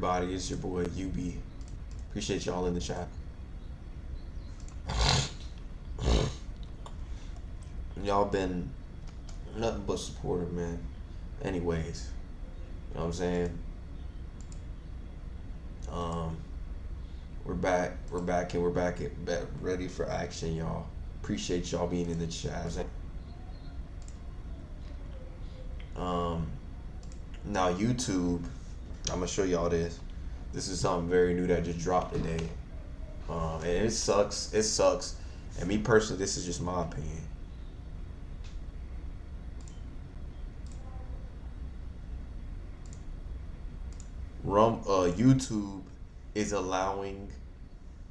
everybody? It's your boy UB. Appreciate y'all in the chat. Y'all been nothing but supportive, man. Anyways, you know what I'm saying? We're back, and we're back ready for action, y'all. Appreciate y'all being in the chat. Now YouTube, I'm gonna show y'all this. This is something very new that just dropped today. And it sucks. It sucks. And me personally, this is just my opinion. YouTube is allowing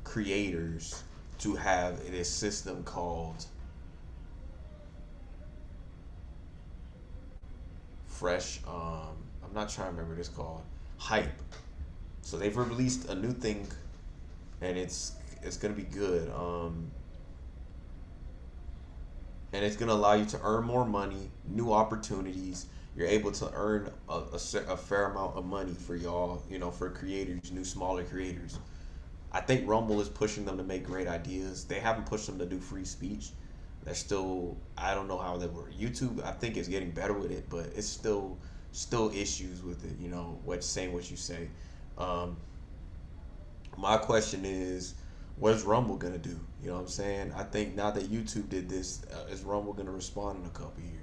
creators to have this system called fresh. I'm not trying to remember what it's called. Hype. So they've released a new thing, and it's gonna be good. And it's gonna allow you to earn more money, new opportunities. You're able to earn a fair amount of money for y'all, you know, for creators, new smaller creators. I think Rumble is pushing them to make great ideas. They haven't pushed them to do free speech. They're still, I don't know how they work. YouTube, I think, is getting better with it, but it's still issues with it. You know, saying what you say. My question is, what is Rumble gonna do? You know what I'm saying? I think now that YouTube did this, is Rumble gonna respond in a couple years?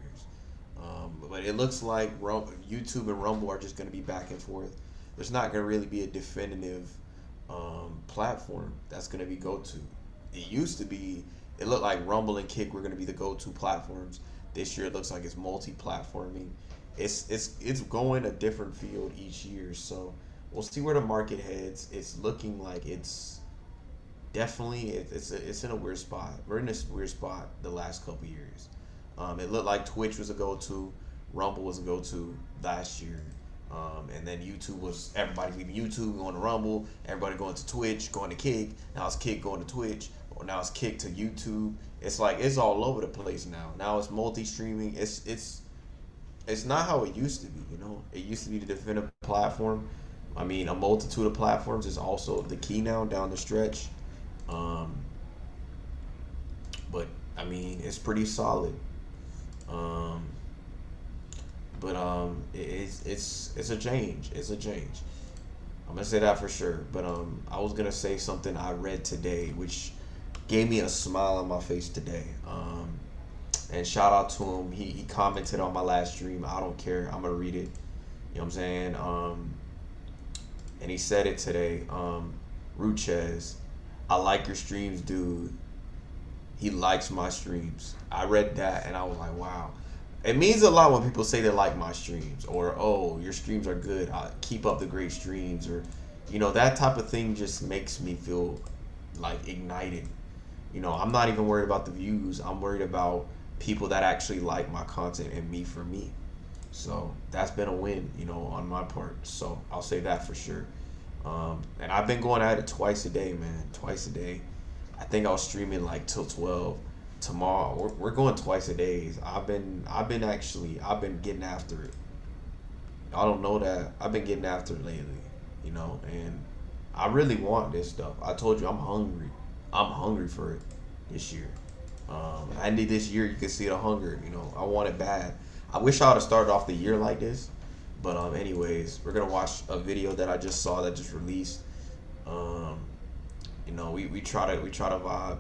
But it looks like YouTube and Rumble are just gonna be back and forth. There's not gonna really be a definitive platform that's gonna be go-to. It used to be. It looked like Rumble and Kick were gonna be the go-to platforms. This year it looks like it's multi-platforming. It's going a different field each year. So we'll see where the market heads. It's looking like it's definitely it's in a weird spot. We're in this weird spot the last couple years. It looked like Twitch was a go-to, Rumble was a go-to last year, and then YouTube was everybody leaving YouTube, going to Rumble, everybody going to Twitch, going to Kick. Now it's Kick going to Twitch, or now it's Kick to YouTube. It's like it's all over the place now. Now it's multi-streaming. It's not how it used to be. You know, it used to be the definitive platform. I mean, a multitude of platforms is also the key now down the stretch. But I mean, it's pretty solid. It's a change. It's a change. I'm gonna say that for sure. But I was gonna say something I read today, which gave me a smile on my face today. And shout out to him. He commented on my last stream. I don't care. I'm gonna read it. You know what I'm saying? And he said it today. Ruchez, I like your streams, dude. He likes my streams. I read that and I was like, wow. It means a lot when people say they like my streams, or, oh, your streams are good. Keep up the great streams, or, you know, that type of thing just makes me feel like ignited. You know, I'm not even worried about the views. I'm worried about people that actually like my content and me for me. So that's been a win, you know, on my part. So I'll say that for sure. And I've been going at it twice a day, man. Twice a day. I think I was streaming like till 12. Tomorrow we're going twice a day. I've been getting after it. I don't know that. I've been getting after it lately, you know, and I really want this stuff. I told you I'm hungry. I'm hungry for it this year. I need this year. You can see the hunger. You know, I want it bad. I wish I would have started off the year like this. But anyways, we're gonna watch a video that I just saw that just released. You know, we try to vibe.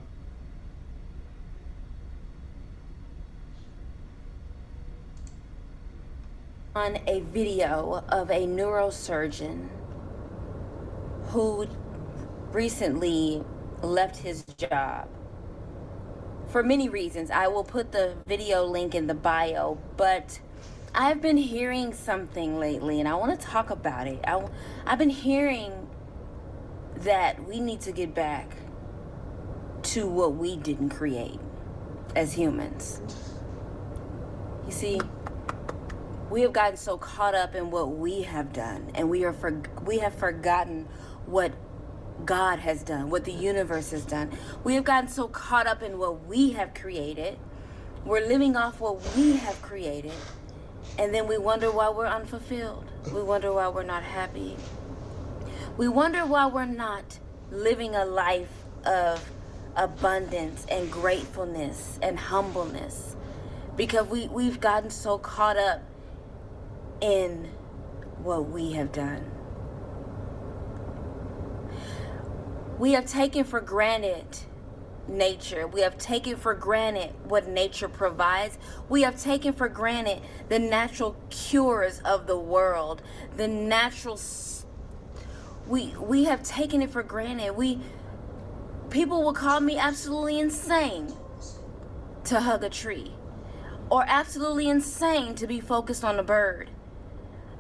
On a video of a neurosurgeon who recently left his job for many reasons. I will put the video link in the bio, but I've been hearing something lately and I want to talk about it. I've been hearing that we need to get back to what we didn't create as humans. You see, we have gotten so caught up in what we have done, and we have forgotten what God has done, what the universe has done. We have gotten so caught up in what we have created. We're living off what we have created, and then we wonder why we're unfulfilled. We wonder why we're not happy. We wonder why we're not living a life of abundance and gratefulness and humbleness, because we've gotten so caught up in what we have done. We have taken for granted nature. We have taken for granted what nature provides. We have taken for granted the natural cures of the world, the natural. We have taken it for granted. People will call me absolutely insane to hug a tree, or absolutely insane to be focused on a bird.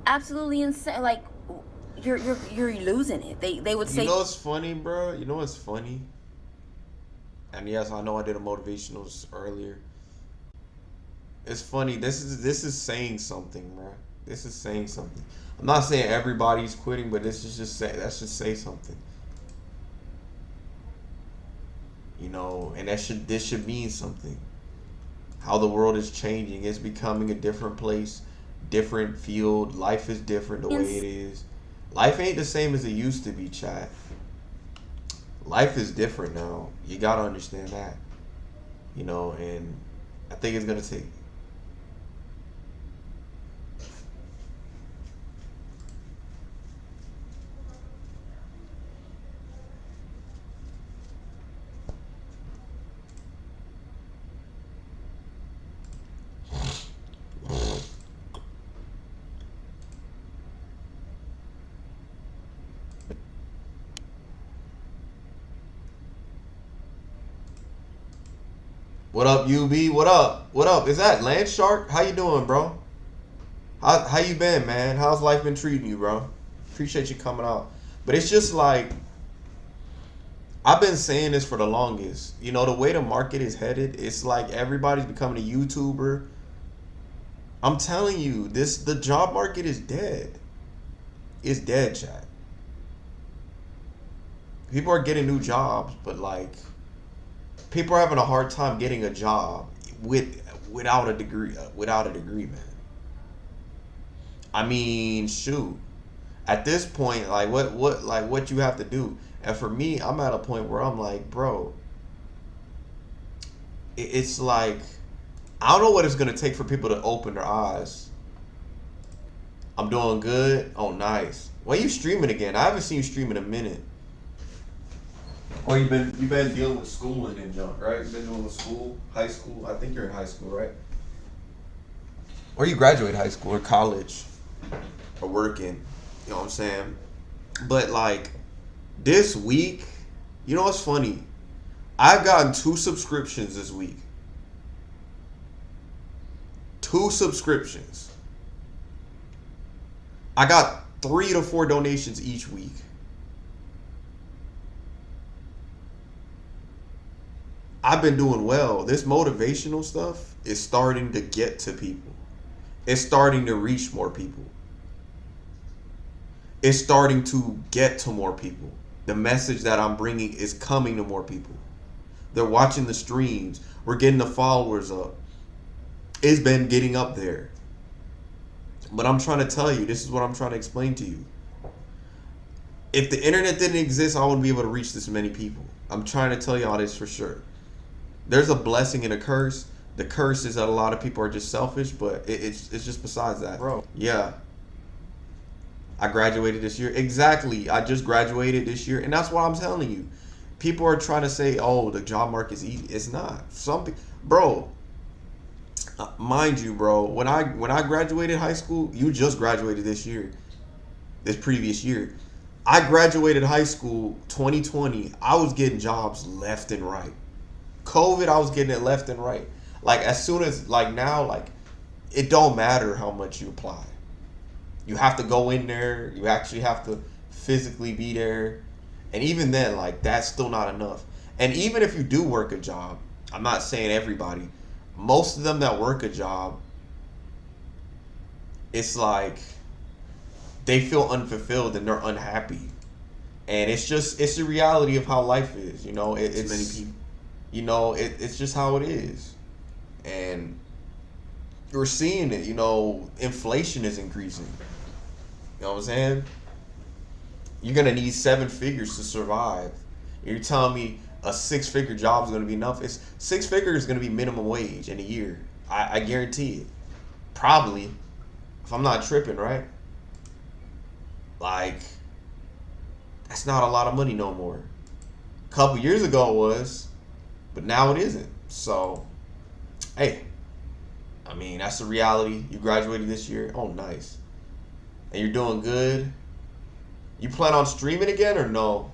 Absolutely insane. Like, you're losing it. They would say. You know what's funny, bro? You know what's funny? And yes, I know I did a motivationals earlier. It's funny. This is saying something, bro. This is saying something. I'm not saying everybody's quitting, but this is just let's just say something. You know, and this should mean something. How the world is changing. It's becoming a different place, different field. Life is different the way it is. Life ain't the same as it used to be, chat. Life is different now. You gotta understand that. You know, and I think it's gonna take. What up, UB? What up? What up? Is that Land Shark? How you doing, bro? How you been, man? How's life been treating you, bro? Appreciate you coming out. But it's just like, I've been saying this for the longest. You know, the way the market is headed, it's like everybody's becoming a YouTuber. I'm telling you, the job market is dead. It's dead, chat. People are getting new jobs, but like, people are having a hard time getting a job without a degree, man. I mean, shoot. At this point, like what you have to do. And for me, I'm at a point where I'm like, bro, it's like, I don't know what it's gonna take for people to open their eyes. I'm doing good. Oh, nice. When you streaming again? I haven't seen you stream in a minute. Or you've been dealing with schooling and junk, right? You've been dealing with school, high school. I think you're in high school, right? Or you graduate high school or college or working. You know what I'm saying? But like this week, you know what's funny? I've gotten 2 subscriptions this week. 2 subscriptions. I got 3 to 4 donations each week. I've been doing well. This motivational stuff is starting to get to people. It's starting to reach more people. It's starting to get to more people. The message that I'm bringing is coming to more people. They're watching the streams. We're getting the followers up. It's been getting up there. But I'm trying to tell you, this is what I'm trying to explain to you. If the internet didn't exist, I wouldn't be able to reach this many people. I'm trying to tell y'all this for sure. There's a blessing and a curse. The curse is that a lot of people are just selfish, but it's just besides that. Bro. Yeah. I graduated this year. Exactly. I just graduated this year. And that's what I'm telling you. People are trying to say, oh, the job market is easy. It's not. Bro, mind you, bro, when I graduated high school, you just graduated this year. This previous year. I graduated high school 2020. I was getting jobs left and right. COVID, I was getting it left and right. Like, as soon as, like, now, like, it don't matter how much you apply. You have to go in there. You actually have to physically be there. And even then, like, that's still not enough. And even if you do work a job, I'm not saying everybody, most of them that work a job, it's like they feel unfulfilled and they're unhappy. And it's the reality of how life is. You know, it's many people. You know, it's just how it is. And you're seeing it, you know, inflation is increasing. You know what I'm saying? You're gonna need 7 figures to survive. You're telling me a 6-figure job is gonna be enough? It's 6 figures is gonna be minimum wage in a year. I guarantee it. Probably, if I'm not tripping, right? Like, that's not a lot of money no more. A couple years ago it was, but now it isn't. So, hey, I mean, that's the reality. You graduated this year. Oh, nice. And you're doing good. You plan on streaming again or no?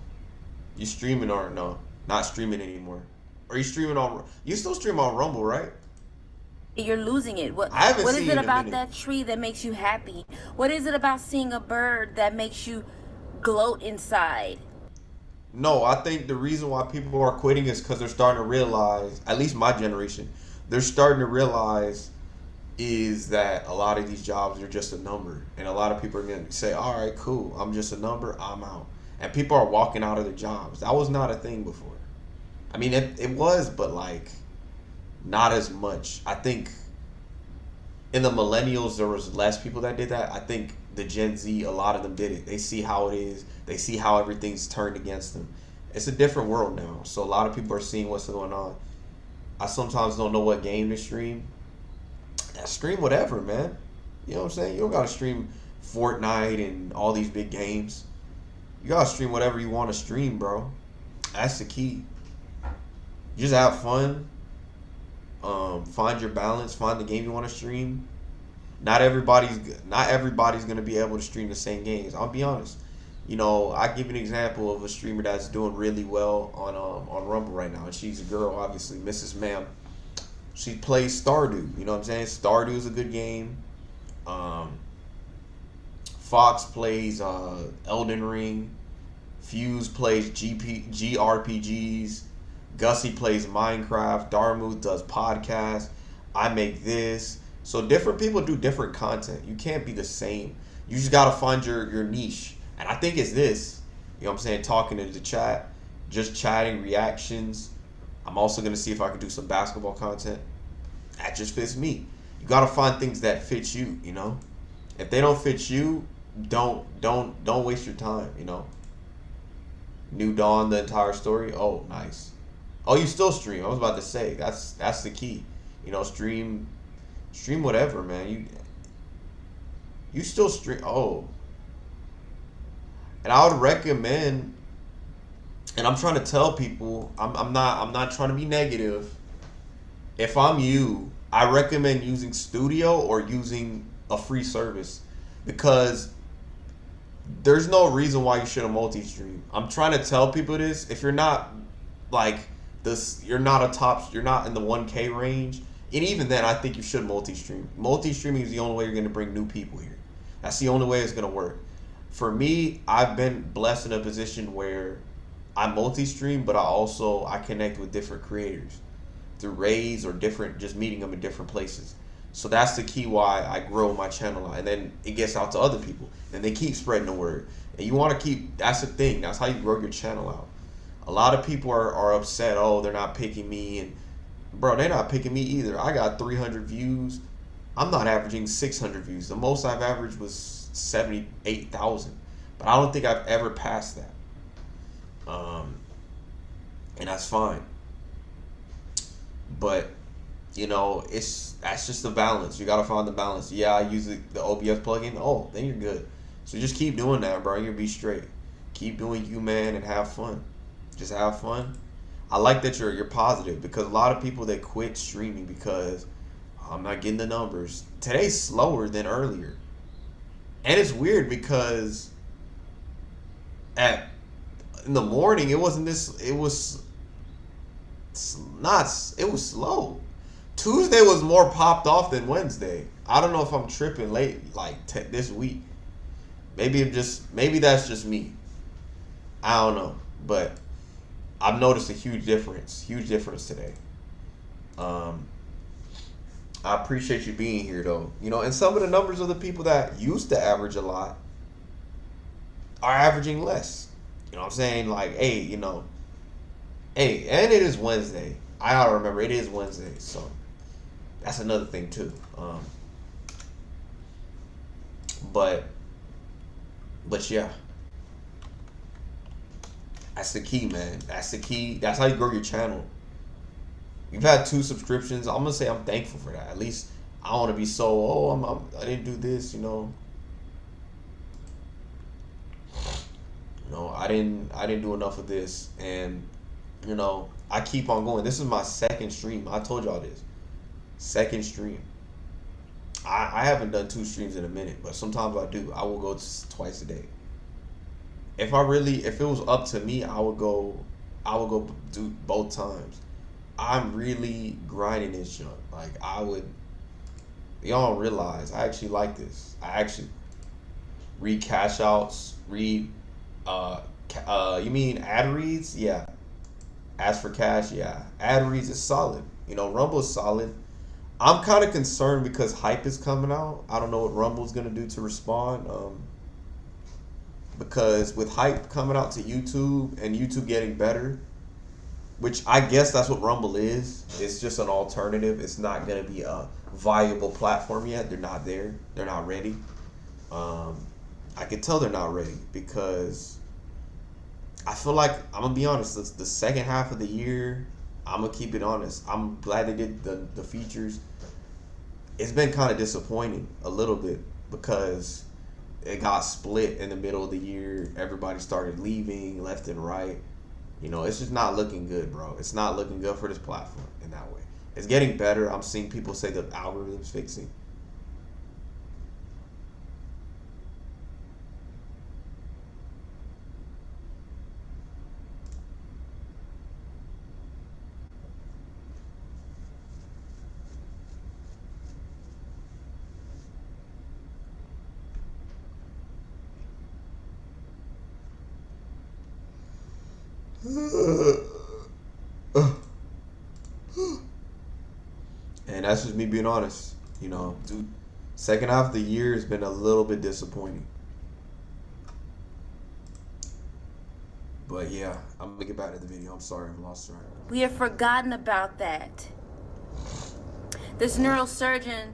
You streaming or no? Not streaming anymore. Or you streaming on? You still stream on Rumble, right? You're losing it. What I haven't what is seen it in a about minute. that tree that makes you happy? What is it about seeing a bird that makes you gloat inside? No, I think the reason why people are quitting is because they're starting to realize, at least my generation, they're starting to realize is that a lot of these jobs are just a number. And a lot of people are going to say, all right, cool, I'm just a number, I'm out. And people are walking out of their jobs. That was not a thing before. I mean, it was, but like, not as much. I think in the millennials, there was less people that did that. I think the Gen Z, a lot of them did it. They see how it is. They see how everything's turned against them. It's a different world now. So a lot of people are seeing what's going on. I sometimes don't know what game to stream. Stream whatever, man. You know what I'm saying? You don't gotta stream Fortnite and all these big games. You gotta stream whatever you want to stream, bro. That's the key. You just have fun. Find your balance. Find the game you want to stream. Not everybody's gonna be able to stream the same games. I'll be honest. You know, I give an example of a streamer that's doing really well on Rumble right now, and she's a girl, obviously, Mrs. Ma'am. She plays Stardew. You know what I'm saying? Stardew is a good game. Fox plays Elden Ring. Fuse plays GRPGs. Gussie plays Minecraft. Darmuth does podcasts. I make this. So different people do different content. You can't be the same. You just gotta find your niche. And I think it's this. You know what I'm saying? Talking to the chat. Just chatting, reactions. I'm also gonna see if I can do some basketball content. That just fits me. You gotta find things that fit you, you know? If they don't fit you, don't waste your time, you know? New Dawn, the entire story. Oh, nice. Oh, you still stream. I was about to say that's the key. You know, stream whatever, man. You still stream. Oh. And I would recommend, and I'm trying to tell people, I'm not trying to be negative. If I'm you, I recommend using Studio or using a free service, because there's no reason why you shouldn't multi-stream. I'm trying to tell people this. If you're not like this, you're not in the 1K range, and even then, I think you should multi-stream. Multi-streaming is the only way you're going to bring new people here. That's the only way it's going to work. For me, I've been blessed in a position where I multi-stream, but I connect with different creators through raids or just meeting them in different places. So that's the key why I grow my channel out, and then it gets out to other people, and they keep spreading the word. And you want to keep, that's the thing, that's how you grow your channel out. A lot of people are upset, oh, they're not picking me, and bro, they're not picking me either. I got 300 views. I'm not averaging 600 views. The most I've averaged was 78,000, but I don't think I've ever passed that. And that's fine. But you know, that's just the balance. You gotta find the balance. Yeah, I use the OBS plugin. Oh, then you're good. So just keep doing that, bro. You'll be straight. Keep doing you, man, and have fun. Just have fun. I like that you're positive, because a lot of people, they quit streaming because I'm not getting the numbers. Today's slower than earlier. And it's weird because in the morning it was slow. Tuesday was more popped off than Wednesday. I don't know if I'm tripping late this week. Maybe that's just me. I don't know, but I've noticed a huge difference today. I appreciate you being here, though. You know, and some of the numbers of the people that used to average a lot are averaging less. You know what I'm saying? Like, hey, you know, hey, and it is Wednesday. I gotta remember it is Wednesday, so that's another thing too. But yeah, That's the key, man. That's the key. That's how you grow your channel. You've had 2 subscriptions. I'm gonna say I'm thankful for that. At least I don't want to be so. Oh, I didn't do this. You know. No, I didn't do enough of this, and you know, I keep on going. This is my second stream. I told y'all this. Second stream. I haven't done 2 streams in a minute, but sometimes I do. I will go twice a day. If it was up to me, I would go do both times. I'm really grinding this junk. Like y'all don't realize I actually like this. I actually read cash outs, read you mean ad reads? Yeah. As for cash, yeah. Ad reads is solid. You know, Rumble is solid. I'm kind of concerned because hype is coming out. I don't know what Rumble's gonna do to respond. Because with hype coming out to YouTube and YouTube getting better, which I guess that's what Rumble is. It's just an alternative. It's not gonna be a viable platform yet. They're not there. They're not ready. I can tell they're not ready because I feel like I'm gonna be honest. The second half of the year, I'm gonna keep it honest. I'm glad they did the features. It's been kind of disappointing a little bit because it got split in the middle of the year. Everybody started leaving left and right. You know, it's just not looking good, bro. It's not looking good for this platform in that way. It's getting better. I'm seeing people say the algorithm's fixing. And that's just me being honest. You know, dude, second half of the year has been a little bit disappointing. But yeah, I'm gonna get back to the video. I'm sorry, I've lost track. We have forgotten about that. This neurosurgeon,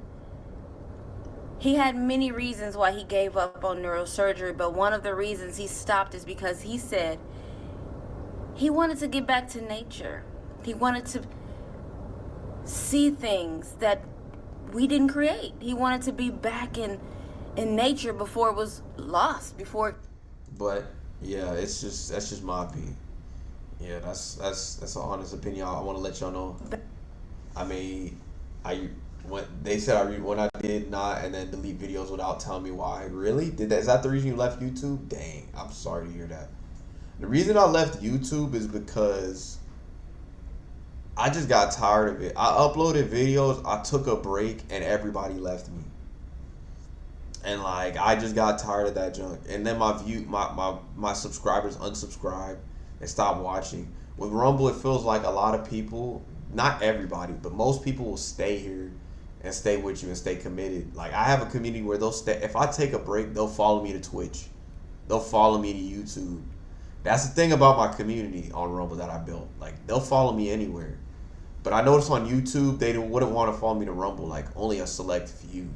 he had many reasons why he gave up on neurosurgery, but one of the reasons he stopped is because he said he wanted to get back to nature. He wanted to see things that we didn't create. He wanted to be back in nature before it was lost, before. But yeah, that's just my opinion. Yeah, that's an honest opinion. I want to let y'all know. I mean, when they said when I did not and then delete videos without telling me why. Really? Is that the reason you left YouTube? Dang, I'm sorry to hear that. The reason I left YouTube is because I just got tired of it. I uploaded videos, I took a break, and everybody left me. And like I just got tired of that junk. And then my subscribers unsubscribed and stopped watching. With Rumble, it feels like a lot of people, not everybody, but most people will stay here and stay with you and stay committed. Like I have a community where they'll stay. If I take a break, they'll follow me to Twitch. They'll follow me to YouTube. That's the thing about my community on Rumble that I built. Like they'll follow me anywhere. But I noticed on YouTube they wouldn't want to follow me to Rumble. Like only a select few.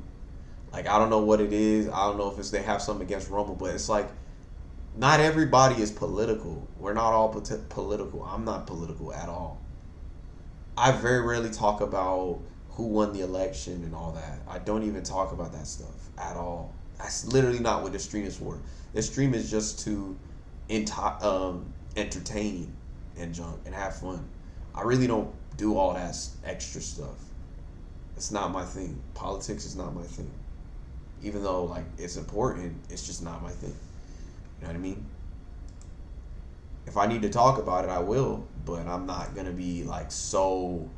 Like I don't know what it is. I don't know if they have something against Rumble, but it's like not everybody is political. We're not all political. I'm not political at all. I very rarely talk about who won the election and all that. I don't even talk about that stuff at all. That's literally not what the stream is for. This stream is just to entertain and junk and have fun. I really don't do all that extra stuff. It's not my thing. Politics is not my thing. Even though like it's important, it's just not my thing. You know what I mean? If I need to talk about it, I will, but I'm not gonna be like so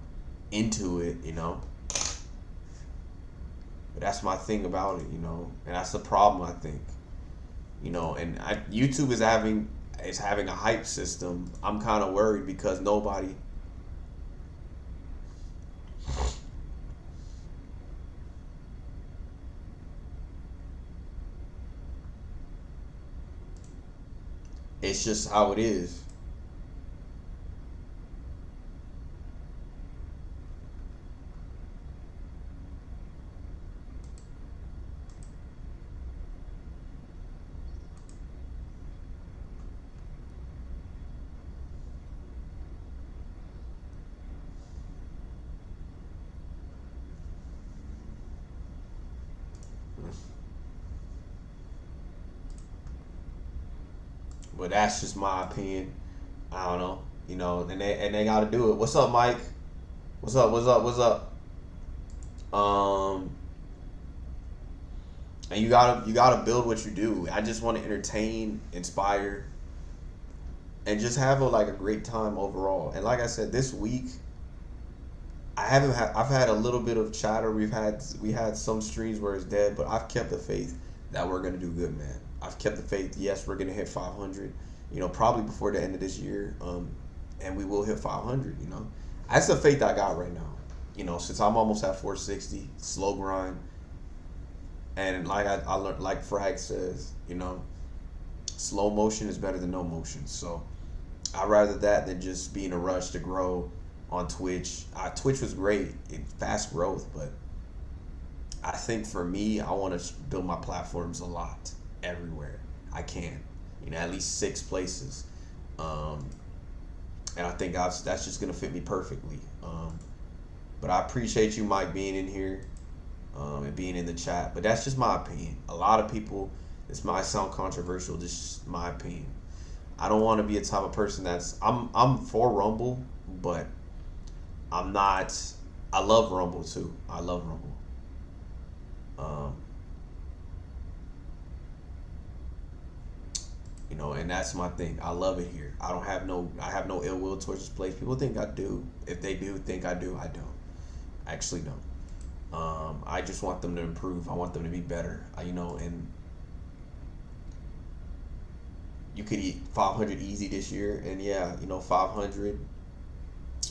into it, you know. But that's my thing about it, you know, and that's the problem I think. You know, and YouTube is having a hype system. I'm kind of worried because nobody. It's just how it is. But that's just my opinion. I don't know. You know, and they got to do it. What's up, Mike? What's up? What's up? What's up? And you gotta build what you do. I just want to entertain, inspire, and just have a great time overall. And like I said, this week I've had a little bit of chatter. We had some streams where it's dead, but I've kept the faith that we're gonna do good, man. I've kept the faith. Yes, we're gonna hit 500. You know, probably before the end of this year. And we will hit 500. You know, that's the faith I got right now. You know, since I'm almost at 460, slow grind. And like I learned, like Frag says, you know, slow motion is better than no motion. So I'd rather that than just be in a rush to grow on Twitch. Twitch was great, fast growth, but I think for me, I want to build my platforms a lot, everywhere I can. You know, at least 6 places. And I think that's just gonna fit me perfectly. But I appreciate you, Mike, being in here. And being in the chat, but that's just my opinion. A lot of people, this might sound controversial, just my opinion. I don't want to be a type of person I'm for Rumble, but I'm not. I love Rumble too. I love Rumble. You know, and that's my thing. I love it here. I have no ill will towards this place. People think I do. If they do think I do, I don't. I actually don't. I just want them to improve. I want them to be better. You know, and you could eat 500 easy this year, and yeah, you know, 500.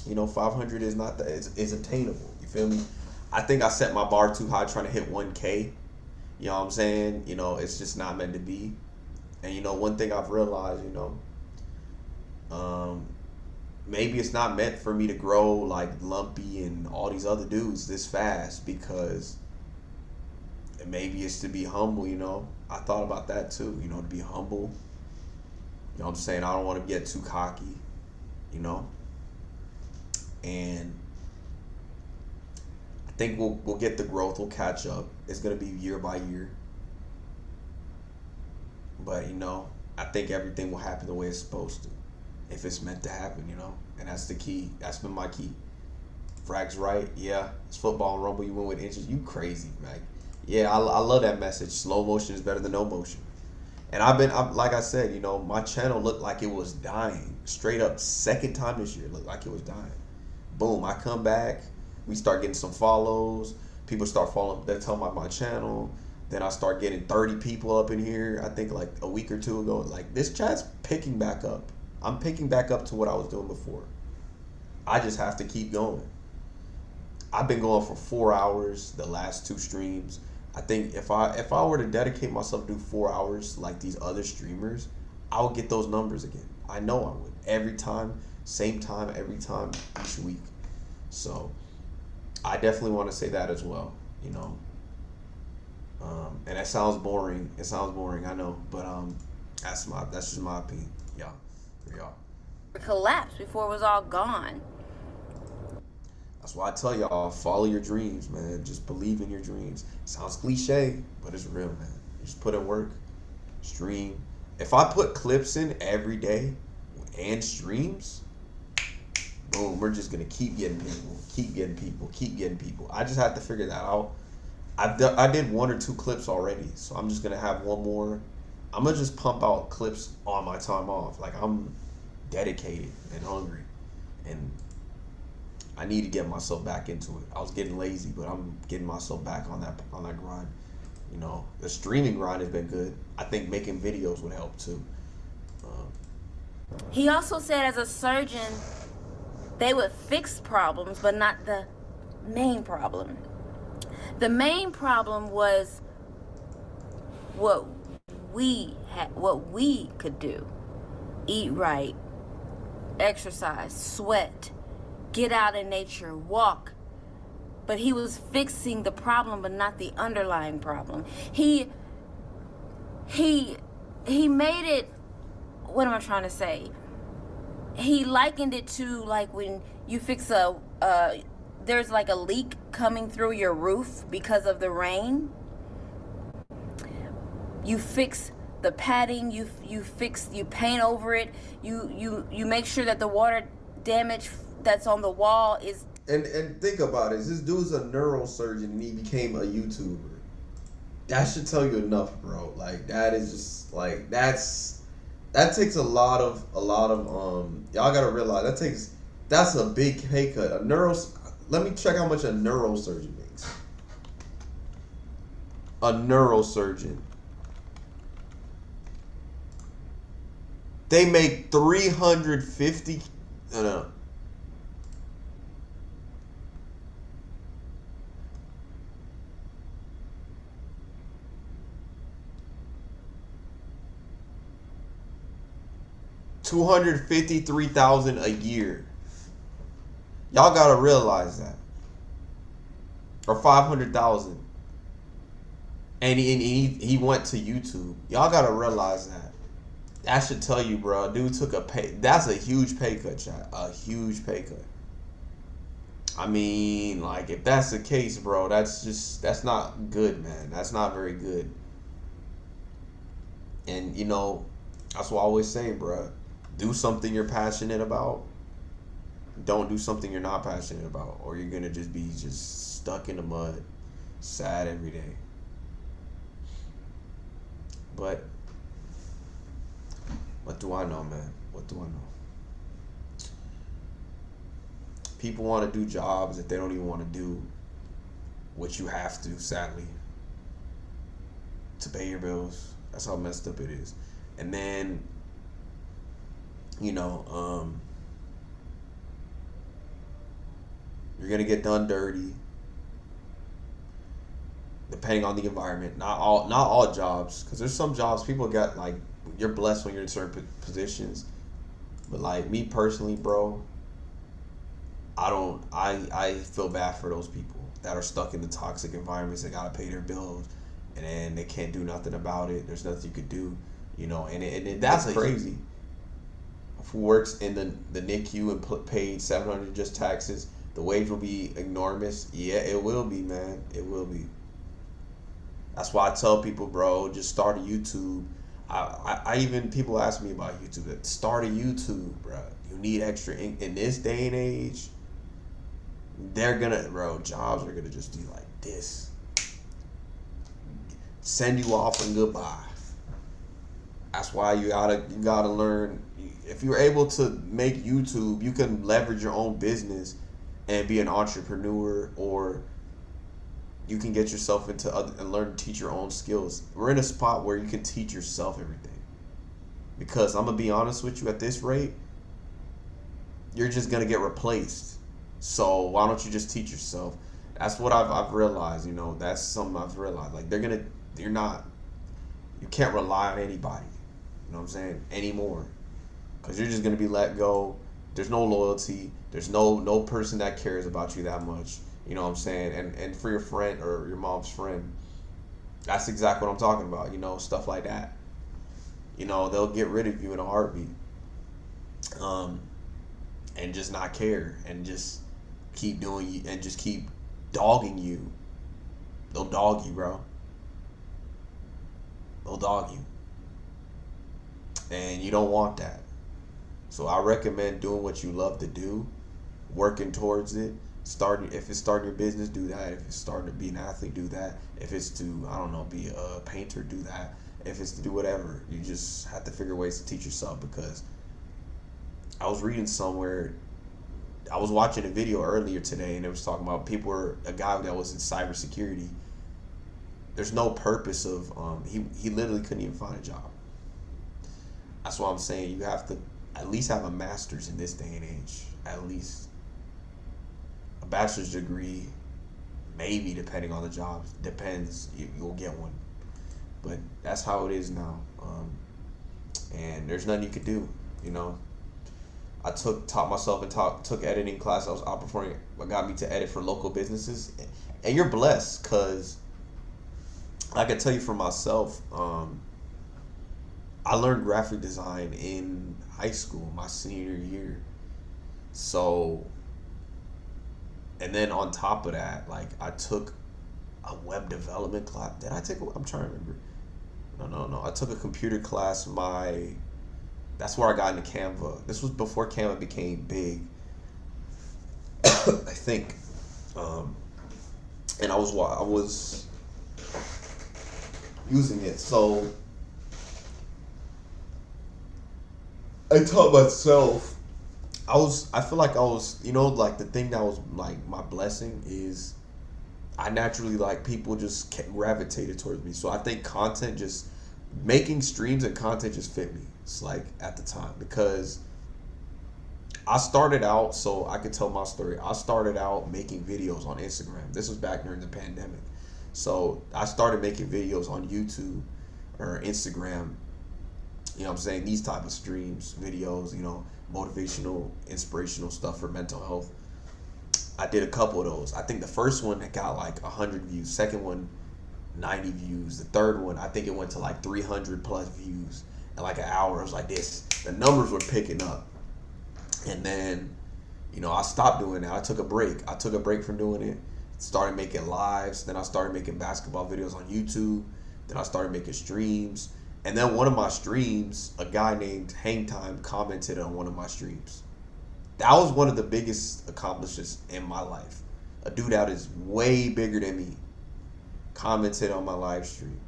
You know, 500 is not is attainable. You feel me? I think I set my bar too high trying to hit 1K. You know what I'm saying? You know, it's just not meant to be. And you know, one thing I've realized, you know, maybe it's not meant for me to grow like Lumpy and all these other dudes this fast, because maybe it's to be humble, you know. I thought about that too, you know, to be humble. You know what I'm saying? I don't want to get too cocky, you know. And I think we'll get the growth, we'll catch up. It's going to be year by year. But, you know, I think everything will happen the way it's supposed to, if it's meant to happen, you know. And that's the key. That's been my key. Frag's right. Yeah, it's football and Rumble. You win with inches. You crazy, man. Yeah, I love that message. Slow motion is better than no motion. And I'm like I said, you know, my channel looked like it was dying. Straight up, second time this year, it looked like it was dying. Boom, I come back. We start getting some follows. People start following. They're telling about my channel. Then I start getting 30 people up in here. I think like a week or two ago. Like, this chat's picking back up. I'm picking back up to what I was doing before. I just have to keep going. I've been going for 4 hours the last 2 streams. I think if I were to dedicate myself to do 4 hours like these other streamers, I would get those numbers again. I know I would. Every time, same time, every time, each week. So I definitely want to say that as well, you know. And that sounds boring. It sounds boring, I know, but that's just my opinion. Yeah, here y'all. Collapsed before it was all gone. That's why I tell y'all, follow your dreams, man. Just believe in your dreams. Sounds cliche, but it's real, man. Just put in work, stream. If I put clips in every day and streams, boom, we're just gonna keep getting people, keep getting people, keep getting people. I just have to figure that out. I did 1 or 2 clips already, so I'm just gonna have 1 more. I'm gonna just pump out clips on my time off. Like, I'm dedicated and hungry, and I need to get myself back into it. I was getting lazy, but I'm getting myself back on that grind. You know, the streaming grind has been good. I think making videos would help too. He also said, as a surgeon, they would fix problems, but not the main problem. The main problem was what we could do: eat right, exercise, sweat, get out in nature, walk. But he was fixing the problem, but not the underlying problem. He made it, what am I trying to say? He likened it to like when you fix there's like a leak coming through your roof because of the rain. You fix the padding, you paint over it, you make sure that the water damage that's on the wall is. And think about it. This dude's a neurosurgeon and he became a YouTuber. That should tell you enough, bro. Like that is just like that takes a lot of y'all gotta realize that's a big pay cut. Let me check how much a neurosurgeon makes. A neurosurgeon. They make 350 no. $253,000 a year. Y'all gotta realize that. Or 500,000. And he went to YouTube. Y'all gotta realize that. That should tell you, bro. Dude took a pay. That's a huge pay cut, chat. A huge pay cut. I mean, like, if that's the case, bro, that's not good, man. That's not very good. And, you know, that's what I always say, bro. Do something you're passionate about. Don't do something you're not passionate about, or you're gonna just be stuck in the mud, sad every day. But what do I know, man? What do I know? People want to do jobs that they don't even want to do, which you have to, sadly, to pay your bills. That's how messed up it is. And then, you know, you're gonna get done dirty, depending on the environment. Not all jobs, because there's some jobs people got, like, you're blessed when you're in certain positions, but like me personally, bro, I feel bad for those people that are stuck in the toxic environments. They gotta pay their bills, and then they can't do nothing about it. There's nothing you could do, you know, and that's crazy. Who works in the NICU and paid $700 just taxes? The wage will be enormous. Yeah, it will be, man. It will be. That's why I tell people, bro, just start a YouTube. I even, people ask me about YouTube. Start a YouTube, bro. You need extra in this day and age. Jobs are gonna just be like this. Send you off and goodbye. That's why you gotta learn. If you're able to make YouTube, you can leverage your own business and be an entrepreneur, or you can get yourself into and learn to teach your own skills. We're in a spot where you can teach yourself everything. Because I'm gonna be honest with you, at this rate, you're just gonna get replaced. So why don't you just teach yourself? That's what I've realized. You know, that's something I've realized. Like you can't rely on anybody. You know what I'm saying? Anymore, because you're just gonna be let go. There's no loyalty. There's no person that cares about you that much. You know what I'm saying? And for your friend or your mom's friend, that's exactly what I'm talking about. You know, stuff like that. You know, they'll get rid of you in a heartbeat. And just not care and just keep doing you and just keep dogging you. They'll dog you, bro. They'll dog you. And you don't want that. So I recommend doing what you love to do, working towards it. If it's starting your business, do that. If it's starting to be an athlete, do that. If it's to, I don't know, be a painter, do that. If it's to do whatever, you just have to figure ways to teach yourself. Because I was reading somewhere, I was watching a video earlier today, and it was talking about a guy that was in cybersecurity. There's no purpose of, he literally couldn't even find a job. That's why I'm saying you have to at least have a master's in this day and age. At least a bachelor's degree, maybe, depending on the job. Depends. You'll get one. But that's how it is now. And there's nothing you could do, you know. I taught myself and took editing class. I was outperforming what got me to edit for local businesses. And you're blessed, because I can tell you for myself, I learned graphic design in high school, my senior year. So, and then on top of that, like, I took a web development class. I'm trying to remember. No. I took a computer class. That's where I got into Canva. This was before Canva became big, I think. Um, and I was using it. So I taught myself. I feel like I was, like the thing that was like my blessing is I naturally like people just gravitated towards me. So I think content just making streams and content just fit me. It's like at the time because I started out, so I could tell my story. I started out making videos on Instagram. This was back during the pandemic. So I started making videos on YouTube or Instagram, you know what I'm saying? These type of streams, videos, motivational, inspirational stuff for mental health. I did a couple of those. I think the first one that got like 100 views, second one 90 views, the third one I think it went to like 300 plus views in like an hour. It was like this. The numbers were picking up. And then, I stopped doing that. I took a break from doing it. Started making lives. Then I started making basketball videos on YouTube. Then I started making streams. And then one of my streams, a guy named Hangtime commented on one of my streams. That was one of the biggest accomplishments in my life. A dude that is way bigger than me commented on my live stream.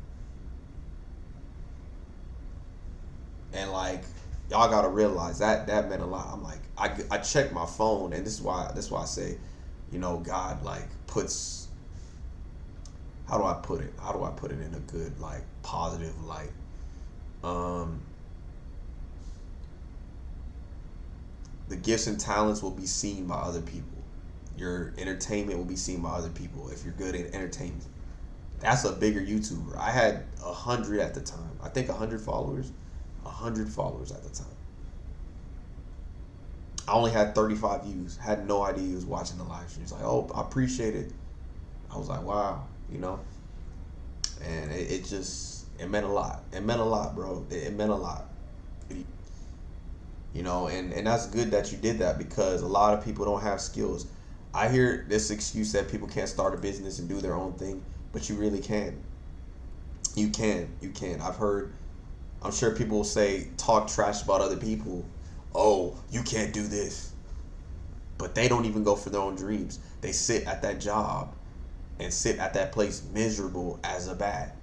And like, y'all gotta realize that meant a lot. I'm like, I checked my phone, and this is why I say, God like puts, how do I put it? How do I put it in a good, like, positive light? The gifts and talents will be seen by other people. Your entertainment will be seen by other people if you're good at entertainment. That's a bigger YouTuber. I had 100 at the time. I think 100 followers. 100 followers at the time. I only had 35 views. Had no idea he was watching the live stream. He's like, oh, I appreciate it. I was like, wow, And it meant a lot. It meant a lot, bro. It meant a lot. And that's good that you did that because a lot of people don't have skills. I hear this excuse that people can't start a business and do their own thing, but you really can. You can. I'm sure people will say, talk trash about other people. Oh, you can't do this. But they don't even go for their own dreams. They sit at that job and sit at that place miserable as a bat.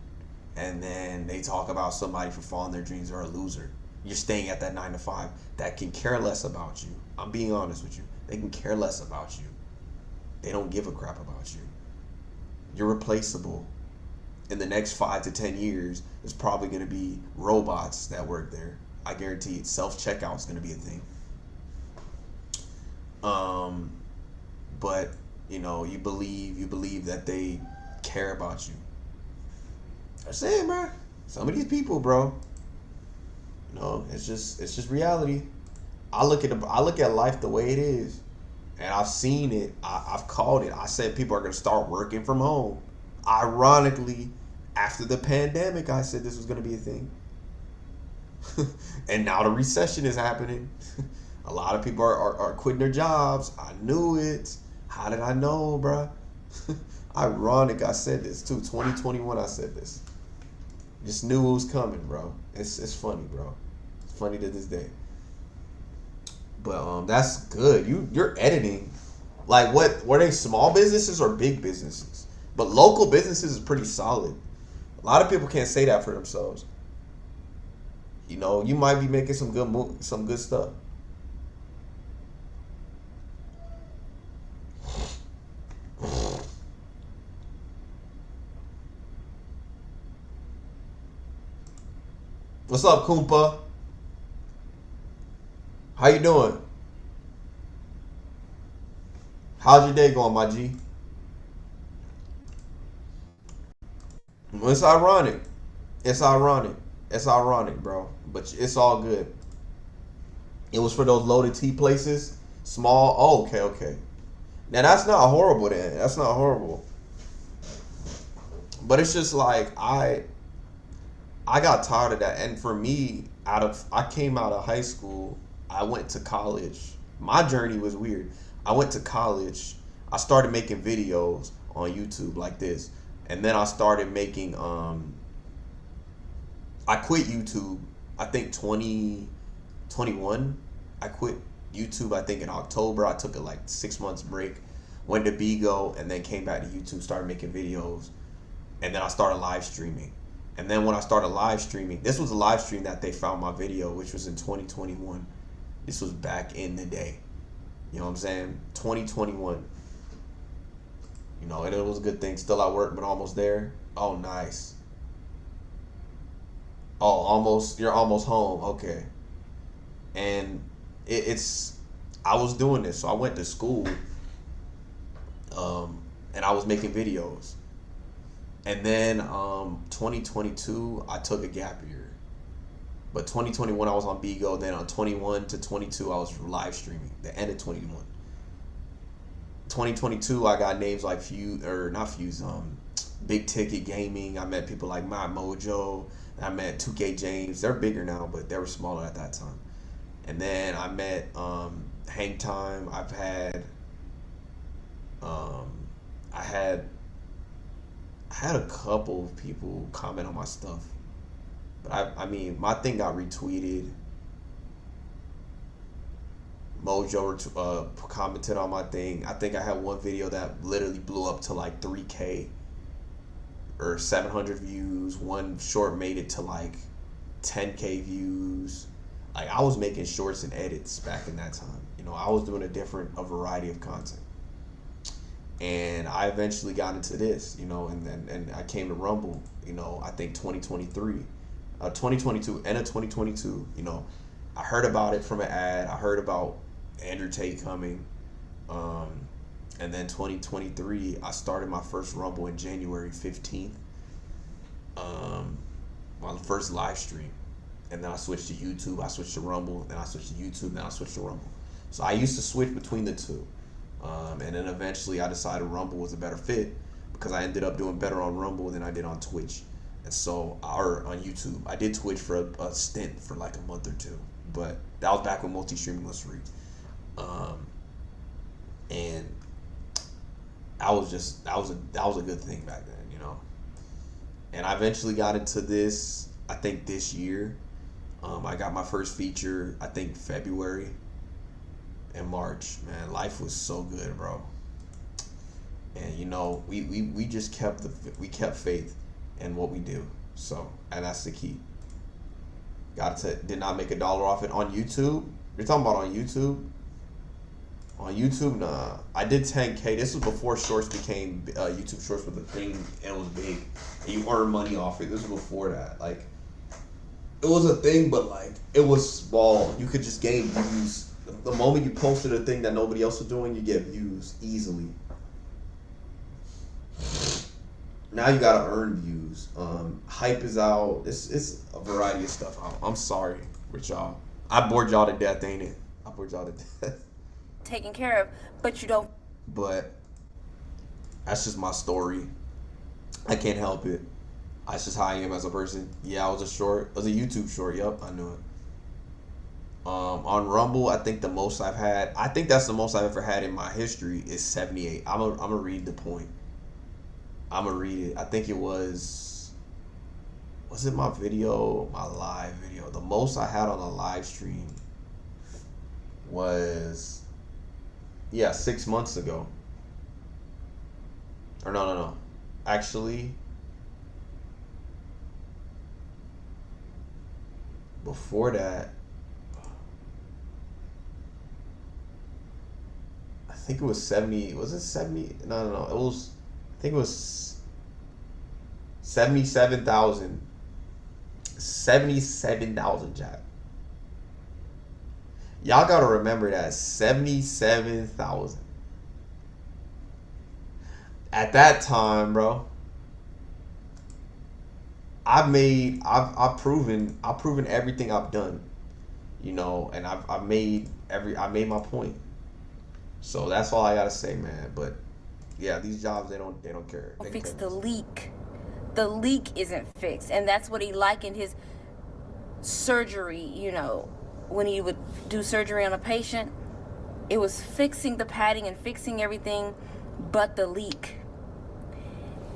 And then they talk about somebody for following their dreams or a loser. You're staying at that 9 to 5 that can care less about you. I'm being honest with you. They can care less about you. They don't give a crap about you. You're replaceable. In the next 5 to 10 years, there's probably going to be robots that work there. I guarantee it. Self-checkout is going to be a thing. But you believe that they care about you. I'm saying, bro. Some of these people, bro. It's just reality. I look at life the way it is, and I've seen it. I've called it. I said people are going to start working from home. Ironically, after the pandemic, I said this was going to be a thing. And now the recession is happening. A lot of people are quitting their jobs. I knew it. How did I know, bruh? Ironic, I said this too. 2021, I said this. Just knew it was coming, bro. It's funny, bro. It's funny to this day. But that's good. You're editing. Like, what were they, small businesses or big businesses? But local businesses is pretty solid. A lot of people can't say that for themselves. You might be making some good stuff. What's up, Koompa? How you doing? How's your day going, my G? Well, it's ironic. It's ironic, bro. But it's all good. It was for those loaded tea places. Small. Oh, okay. Now, that's not horrible then. That's not horrible. But it's just like, I got tired of that. And for me, I came out of high school. I went to college. My journey was weird. I went to college. I started making videos on YouTube like this. And then I started making I quit YouTube. I think 2021. I quit YouTube. I think in October. I took a like 6 months break. Went to Bigo and then came back to YouTube. Started making videos, and then I started live streaming. And then when I started live streaming, this was a live stream that they found my video, which was in 2021. This was back in the day. You know what I'm saying? 2021. You know, and it was a good thing. Still at work, but almost there. Oh, nice. Oh, almost. You're almost home. Okay. And I was doing this. So I went to school, and I was making videos. And then 2022, I took a gap year. But 2021, I was on Bigo. Then on 21 to 22, I was live streaming. The end of 21. 2022, I got names like Big Ticket Gaming. I met people like Matt Mojo. I met 2K James. They're bigger now, but they were smaller at that time. And then I met Hang Time. I had a couple of people comment on my stuff. But I mean, my thing got retweeted. Mojo commented on my thing. I think I had one video that literally blew up to like 3K or 700 views. One short made it to like 10K views. Like, I was making shorts and edits back in that time. You know, I was doing a variety of content. And I eventually got into this, you know, and I came to Rumble, you know, I think 2022, end of 2022, you know. I heard about it from an ad. I heard about Andrew Tate coming. And then 2023, I started my first Rumble in January 15th. My first live stream. And then I switched to YouTube. I switched to Rumble. Then I switched to YouTube. Then I switched to Rumble. So I used to switch between the two. And then eventually I decided Rumble was a better fit because I ended up doing better on Rumble than I did on Twitch. And so, or on YouTube. I did Twitch for a stint for like a month or two. But that was back when multi-streaming was free. And that was a good thing back then, you know. And I eventually got into this, I think this year. I got my first feature, I think February and March. Man, life was so good, bro. And you know, we just kept faith in what we do. So, and that's the key. Did not make $1 off it on YouTube. You're talking about on YouTube? On YouTube, nah. I did 10K. This was before Shorts became YouTube Shorts was a thing and it was big. And you earn money off it. This was before that. Like, it was a thing, but like it was small. You could just gain views. The moment you posted a thing that nobody else was doing, you get views easily. Now you gotta earn views. Hype is out. It's a variety of stuff. I'm sorry with y'all. I bored y'all to death, ain't it? I bored y'all to death. Taken care of, but you don't. But that's just my story. I can't help it. That's just how I am as a person. Yeah, I was a YouTube short. Yep, I knew it. On Rumble, I think the most I've had, I think that's the most I've ever had in my history is 78. I'm gonna read the point. I'm gonna read it. I think it was it my video, my live video? The most I had on a live stream was, 6 months ago. Or no. Actually, before that, I think it was 70. Was it 70? No. It was, I think it was 77,000. 77,000, Jack. Y'all gotta remember that. 77,000. At that time, bro, I've proven everything I've done, you know, and I made my point. So that's all I gotta say, man. But yeah, these jobs, they don't care. They Fix the leak. The leak isn't fixed, and that's what he likened his surgery. You know, when he would do surgery on a patient, it was fixing the padding and fixing everything, but the leak.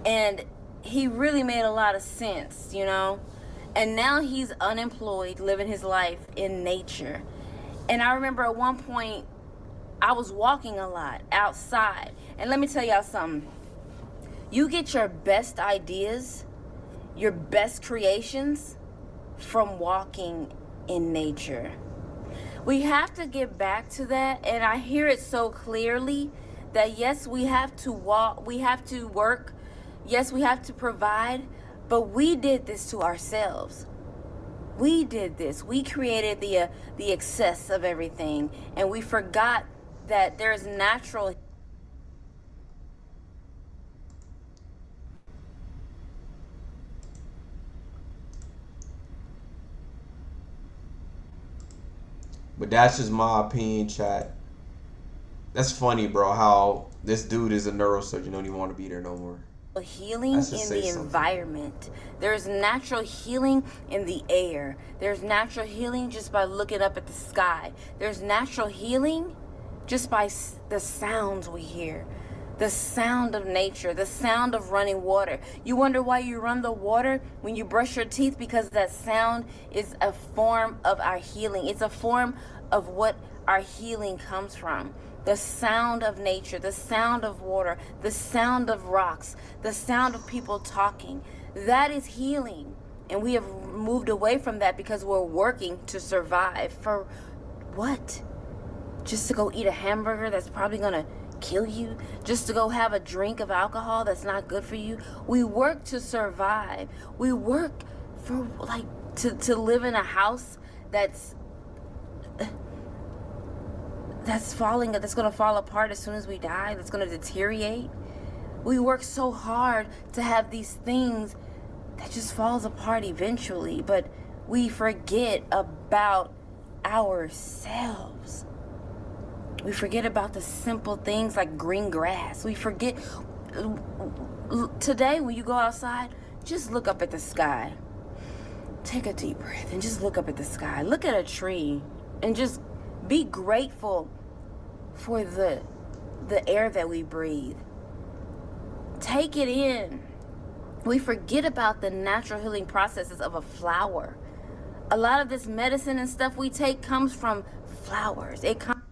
And he really made a lot of sense, you know. And now he's unemployed, living his life in nature. And I remember at one point, I was walking a lot outside. And let me tell y'all something. You get your best ideas, your best creations from walking in nature. We have to get back to that. And I hear it so clearly that yes, we have to walk, we have to work. Yes, we have to provide. But we did this to ourselves. We did this. We created the excess of everything, and we forgot that there is natural. But that's just my opinion, chat. That's funny, bro, how this dude is a neurosurgeon, don't even want to be there no more. Healing in the environment. There's natural healing in the air. There's natural healing just by looking up at the sky. There's natural healing just by the sounds we hear. The sound of nature, the sound of running water. You wonder why you run the water when you brush your teeth? Because that sound is a form of our healing. It's a form of what our healing comes from. The sound of nature, the sound of water, the sound of rocks, the sound of people talking. That is healing. And we have moved away from that because we're working to survive. For what? Just to go eat a hamburger that's probably going to kill you? Just to go have a drink of alcohol that's not good for you? We work to survive. We work for to live in a house that's going to fall apart as soon as we die, that's going to deteriorate. We work so hard to have these things that just falls apart eventually, but we forget about ourselves. We forget about the simple things like green grass. We forget. Today, when you go outside, just look up at the sky. Take a deep breath and just look up at the sky. Look at a tree and just be grateful for the air that we breathe. Take it in. We forget about the natural healing processes of a flower. A lot of this medicine and stuff we take comes from flowers. It comes.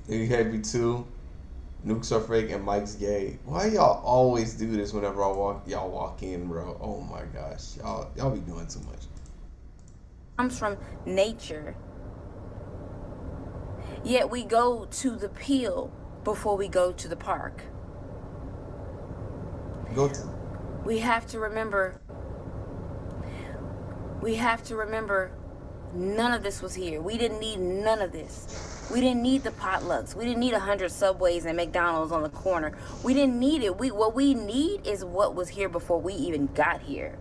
You heavy too. Nukes are fake and Mike's gay. Why y'all always do this whenever y'all walk in, bro? Oh my gosh, y'all be doing too much. Comes from nature. Yet we go to the peel before we go to the park. We have to remember. None of this was here. We didn't need none of this. We didn't need the potlucks. We didn't need 100 Subways and McDonald's on the corner. We didn't need it. What we need is what was here before we even got here.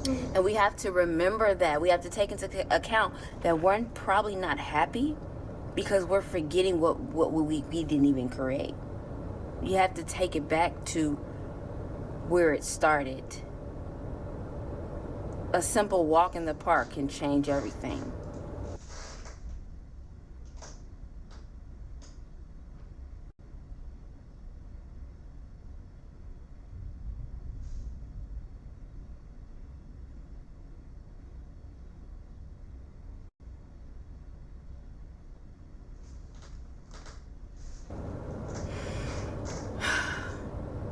And we have to remember that. We have to take into account that we're probably not happy because we're forgetting what we didn't even create. You have to take it back to where it started. A simple walk in the park can change everything.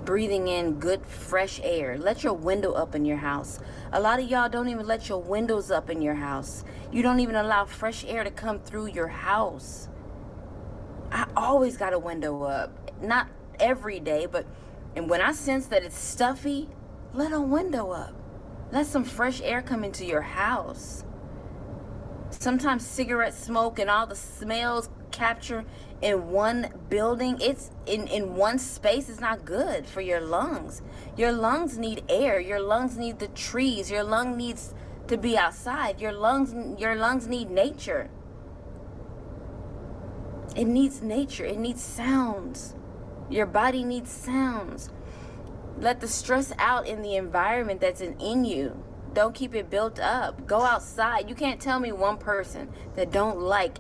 Breathing in good fresh air. Let your window up in your house. A lot of y'all don't even let your windows up in your house. You don't even allow fresh air to come through your house. I always got a window up. Not every day, but and when I sense that it's stuffy, let a window up. Let some fresh air come into your house. Sometimes cigarette smoke and all the smells capture in one building, it's in one space, is not good for your lungs. Your lungs need air. Your lungs need the trees. Your lung needs to be outside. Your lungs need nature. It needs nature. It needs sounds. Your body needs sounds. Let the stress out in the environment that's in you. Don't keep it built up. Go outside. You can't tell me one person that don't like.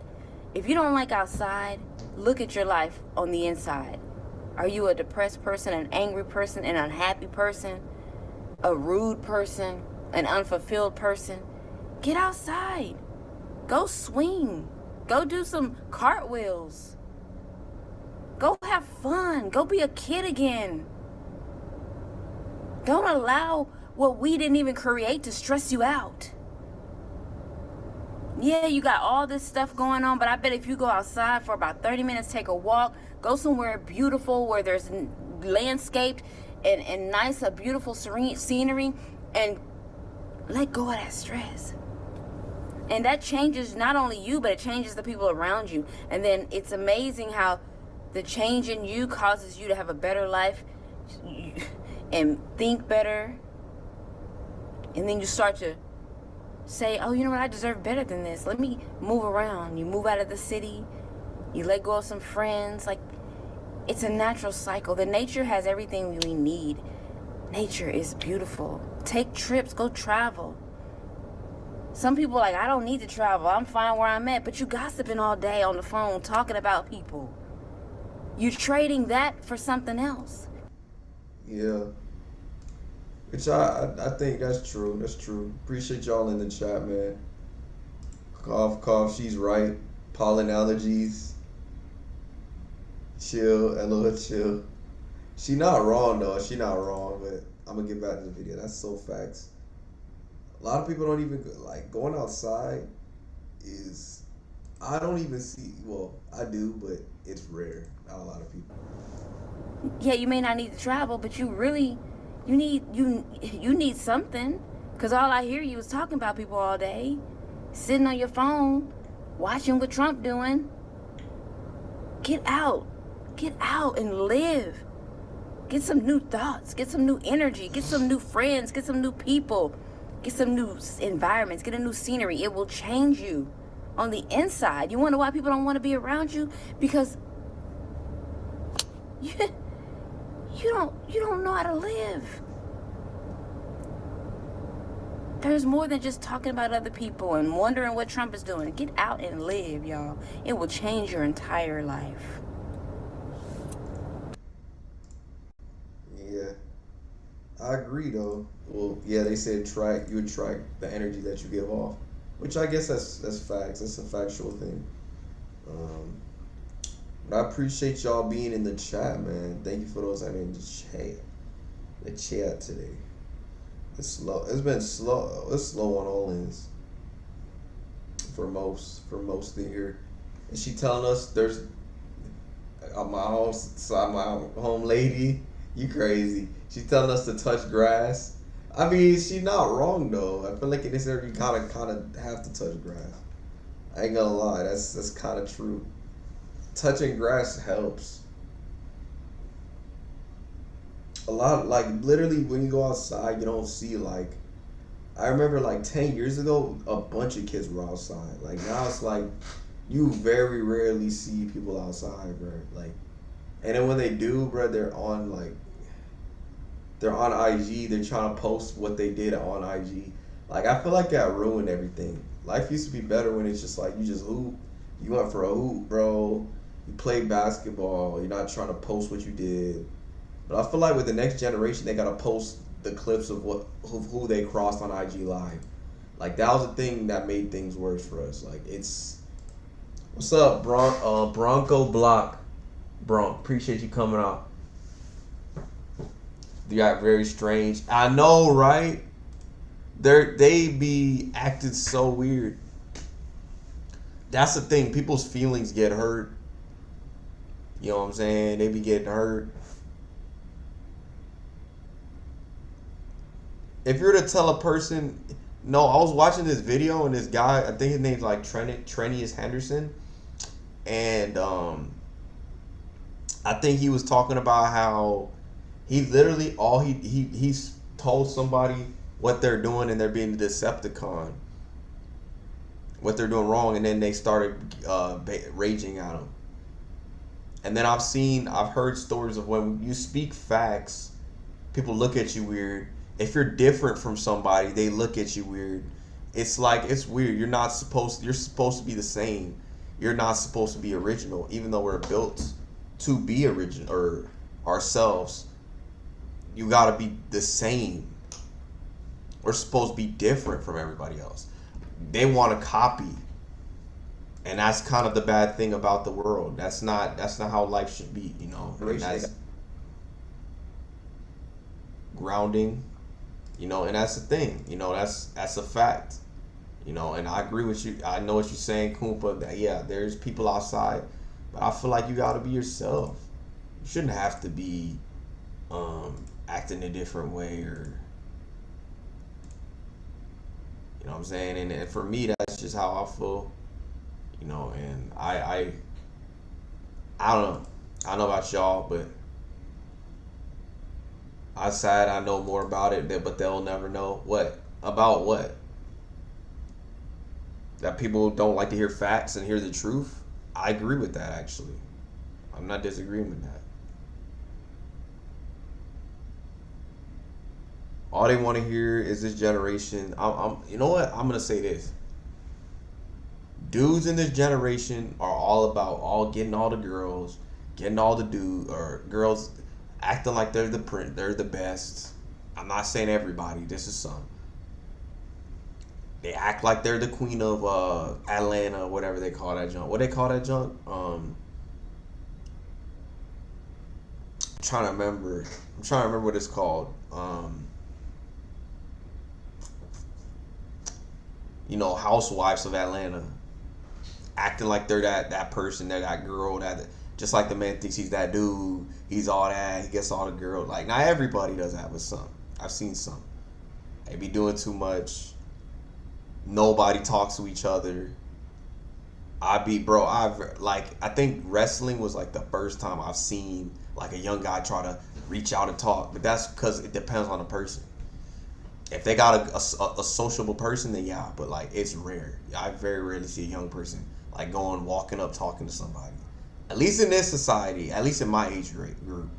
If you don't like outside, look at your life on the inside. Are you a depressed person, an angry person, an unhappy person, a rude person, an unfulfilled person? Get outside. Go swing. Go do some cartwheels. Go have fun. Go be a kid again. Don't allow what we didn't even create to stress you out. Yeah, you got all this stuff going on, but I bet if you go outside for about 30 minutes, take a walk, go somewhere beautiful where there's landscaped and nice, a beautiful serene scenery, and let go of that stress. And that changes not only you, but it changes the people around you. And then it's amazing how the change in you causes you to have a better life and think better. And then you start to say, oh, you know what, I deserve better than this. Let me move around. You move out of the city. You let go of some friends. Like, it's a natural cycle. The nature has everything we need. Nature is beautiful. Take trips. Go travel. Some people are like, I don't need to travel. I'm fine where I'm at. But you gossiping all day on the phone talking about people. You're trading that for something else. Yeah. Which I think that's true. That's true. Appreciate y'all in the chat, man. Cough, cough. She's right. Pollen allergies. Chill. LOL, chill. She not wrong, though. She not wrong, but I'm going to get back to the video. That's so facts. A lot of people don't even, like, going outside is, I don't even see, well, I do, but it's rare. Not a lot of people. Yeah, you may not need to travel, but you really, you need something. Because all I hear you is talking about people all day. Sitting on your phone, watching what Trump doing. Get out. Get out and live. Get some new thoughts. Get some new energy. Get some new friends. Get some new people. Get some new environments. Get a new scenery. It will change you on the inside. You wonder why people don't want to be around you? Because you don't know how to live. There's more than just talking about other people and wondering what Trump is doing. Get out and live, y'all. It will change your entire life. Yeah. I agree, though. Well, yeah, they said you attract the energy that you give off, which I guess that's facts. That's a factual thing. But I appreciate y'all being in the chat, man. Thank you for those that are in the chat today. It's slow. It's been slow. It's slow on all ends for most of here. And she telling us there's my home lady. You crazy. She's telling us to touch grass. I mean, she's not wrong though. I feel like in this area you kind of have to touch grass. I ain't gonna lie. That's kind of true. Touching grass helps. A lot, like, literally when you go outside, you don't see, like, I remember, like, 10 years ago, a bunch of kids were outside. Like, now it's like, you very rarely see people outside, bro. Like, and then when they do, bro, they're on IG. They're trying to post what they did on IG. Like, I feel like that ruined everything. Life used to be better when it's just like, you just hoop. You went for a hoop, bro. You played basketball. You're not trying to post what you did. But I feel like with the next generation, they gotta post the clips of who they crossed on IG Live. Like, that was the thing that made things worse for us. Like, it's, what's up, Bronco Block, Bronc? Appreciate you coming out. They got very strange. I know, right? They be acting so weird. That's the thing. People's feelings get hurt. You know what I'm saying? They be getting hurt. If you're to tell a person, no, I was watching this video and this guy, I think his name's like Trenius Henderson, and I think he was talking about how he literally he's told somebody what they're doing and they're being a Decepticon, what they're doing wrong, and then they started raging at him. And then I've heard stories of when you speak facts, people look at you weird. If you're different from somebody, they look at you weird. It's like, it's weird. You're supposed to be the same. You're not supposed to be original, even though we're built to be original, or ourselves, you gotta be the same. We're supposed to be different from everybody else. They want to copy, and that's kind of the bad thing about the world. That's not how life should be, you know. And that's grounding, you know, and that's the thing, you know. That's a fact, you know. And I agree with you. I know what you're saying, Koompa. That yeah, there's people outside, but I feel like you got to be yourself. You shouldn't have to be acting a different way, or you know what I'm saying. And for me, that's just how I feel, you know. And I don't know. I don't know about y'all, but outside I know more about it, but they'll never know what about what. That people don't like to hear facts and hear the truth. I agree with that, actually. I'm not disagreeing with that. All they want to hear is this generation. You know what? I'm gonna say this. Dudes in this generation are all about getting all the girls, getting all the dudes or girls, acting like they're the best. I'm not saying everybody. This is some. They act like they're the queen of Atlanta, whatever they call that junk. What they call that junk? I'm trying to remember. I'm trying to remember what it's called. You know, housewives of Atlanta, acting like they're that person, that girl, that just like the man thinks he's that dude. He's all that. He gets all the girls. Like, not everybody does that, with some. I've seen some. They be doing too much. Nobody talks to each other. I think wrestling was like the first time I've seen like a young guy try to reach out and talk, but that's because it depends on the person. If they got a sociable person, then yeah, but like it's rare. I very rarely see a young person like walking up, talking to somebody. At least in this society, at least in my age group,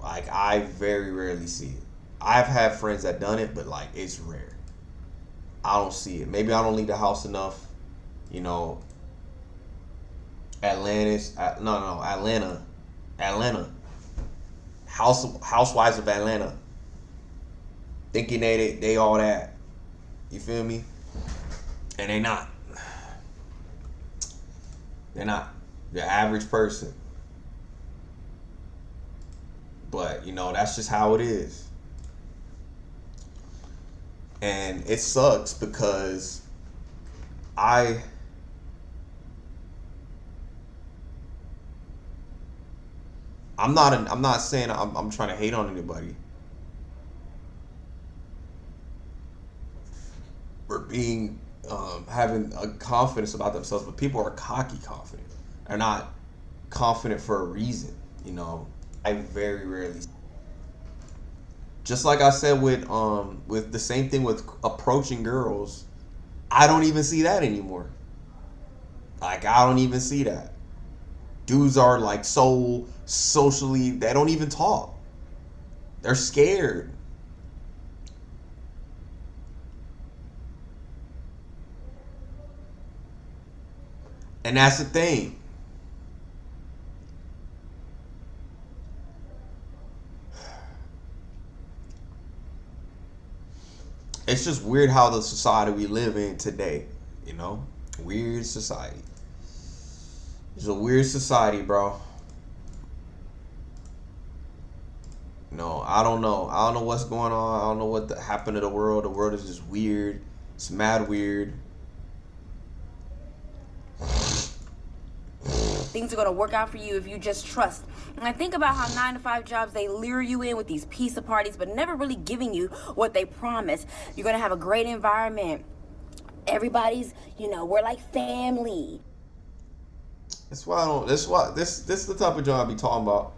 like I very rarely see it. I've had friends that done it, but like it's rare. I don't see it. Maybe I don't leave the house enough, you know. Atlanta. Housewives of Atlanta. Thinking they all that. You feel me? And they not. They're not. The average person. But, you know, that's just how it is. And it sucks because I'm not saying I'm trying to hate on anybody for being having a confidence about themselves, but people are cocky confident. They're not confident for a reason, you know. I very rarely, just like I said with the same thing with approaching girls, I don't even see that anymore. Like, I don't even see that. Dudes are like so socially, they don't even talk. They're scared. And that's the thing. It's just weird how the society we live in today, you know? Weird society. It's a weird society, bro. No, I don't know. I don't know what's going on. I don't know what happened to the world. The world is just weird. It's mad weird. Things are going to work out for you if you just trust. And I think about how 9-to-5 jobs, they lure you in with these pizza parties, but never really giving you what they promise. You're going to have a great environment. Everybody's, you know, we're like family. That's why I don't. This is the type of job I be talking about.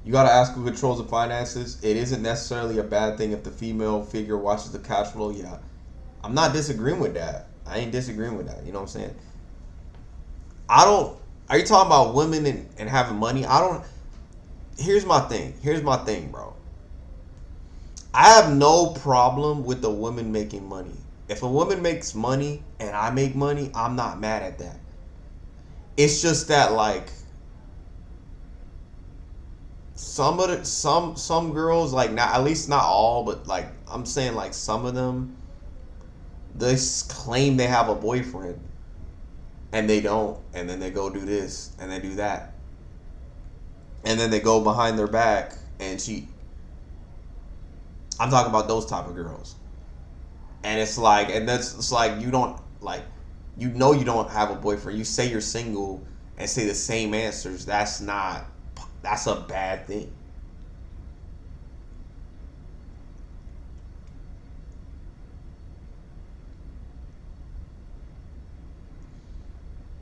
You gotta ask who controls the finances. It isn't necessarily a bad thing if the female figure watches the cash flow. Yeah, I'm not disagreeing with that. I ain't disagreeing with that. You know what I'm saying? I don't. Are you talking about women and having money? I don't. Here's my thing. Here's my thing, bro. I have no problem with the woman making money. If a woman makes money and I make money, I'm not mad at that. It's just that like some girls, like, not, at least not all, but like I'm saying, like some of them, they claim they have a boyfriend and they don't, and then they go do this and they do that, and then they go behind their back and cheat. I'm talking about those type of girls. And it's like, and it's like, you don't, like, you know, you don't have a boyfriend, you say you're single and say the same answers. That's a bad thing.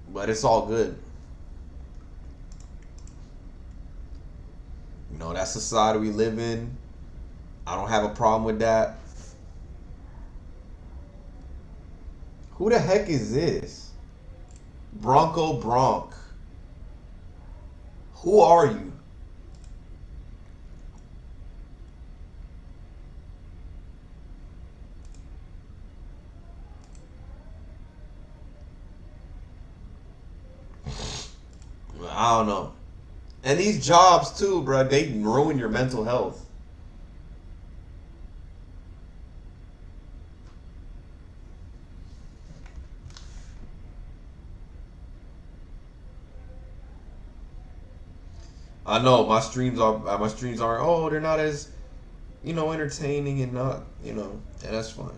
But it's all good. You know, that's the society we live in. I don't have a problem with that. Who the heck is this? Bronco Bronc. Who are you? I don't know. And these jobs too, bro, they ruin your mental health. I know my streams aren't, oh, they're not as, entertaining and not, and that's fine.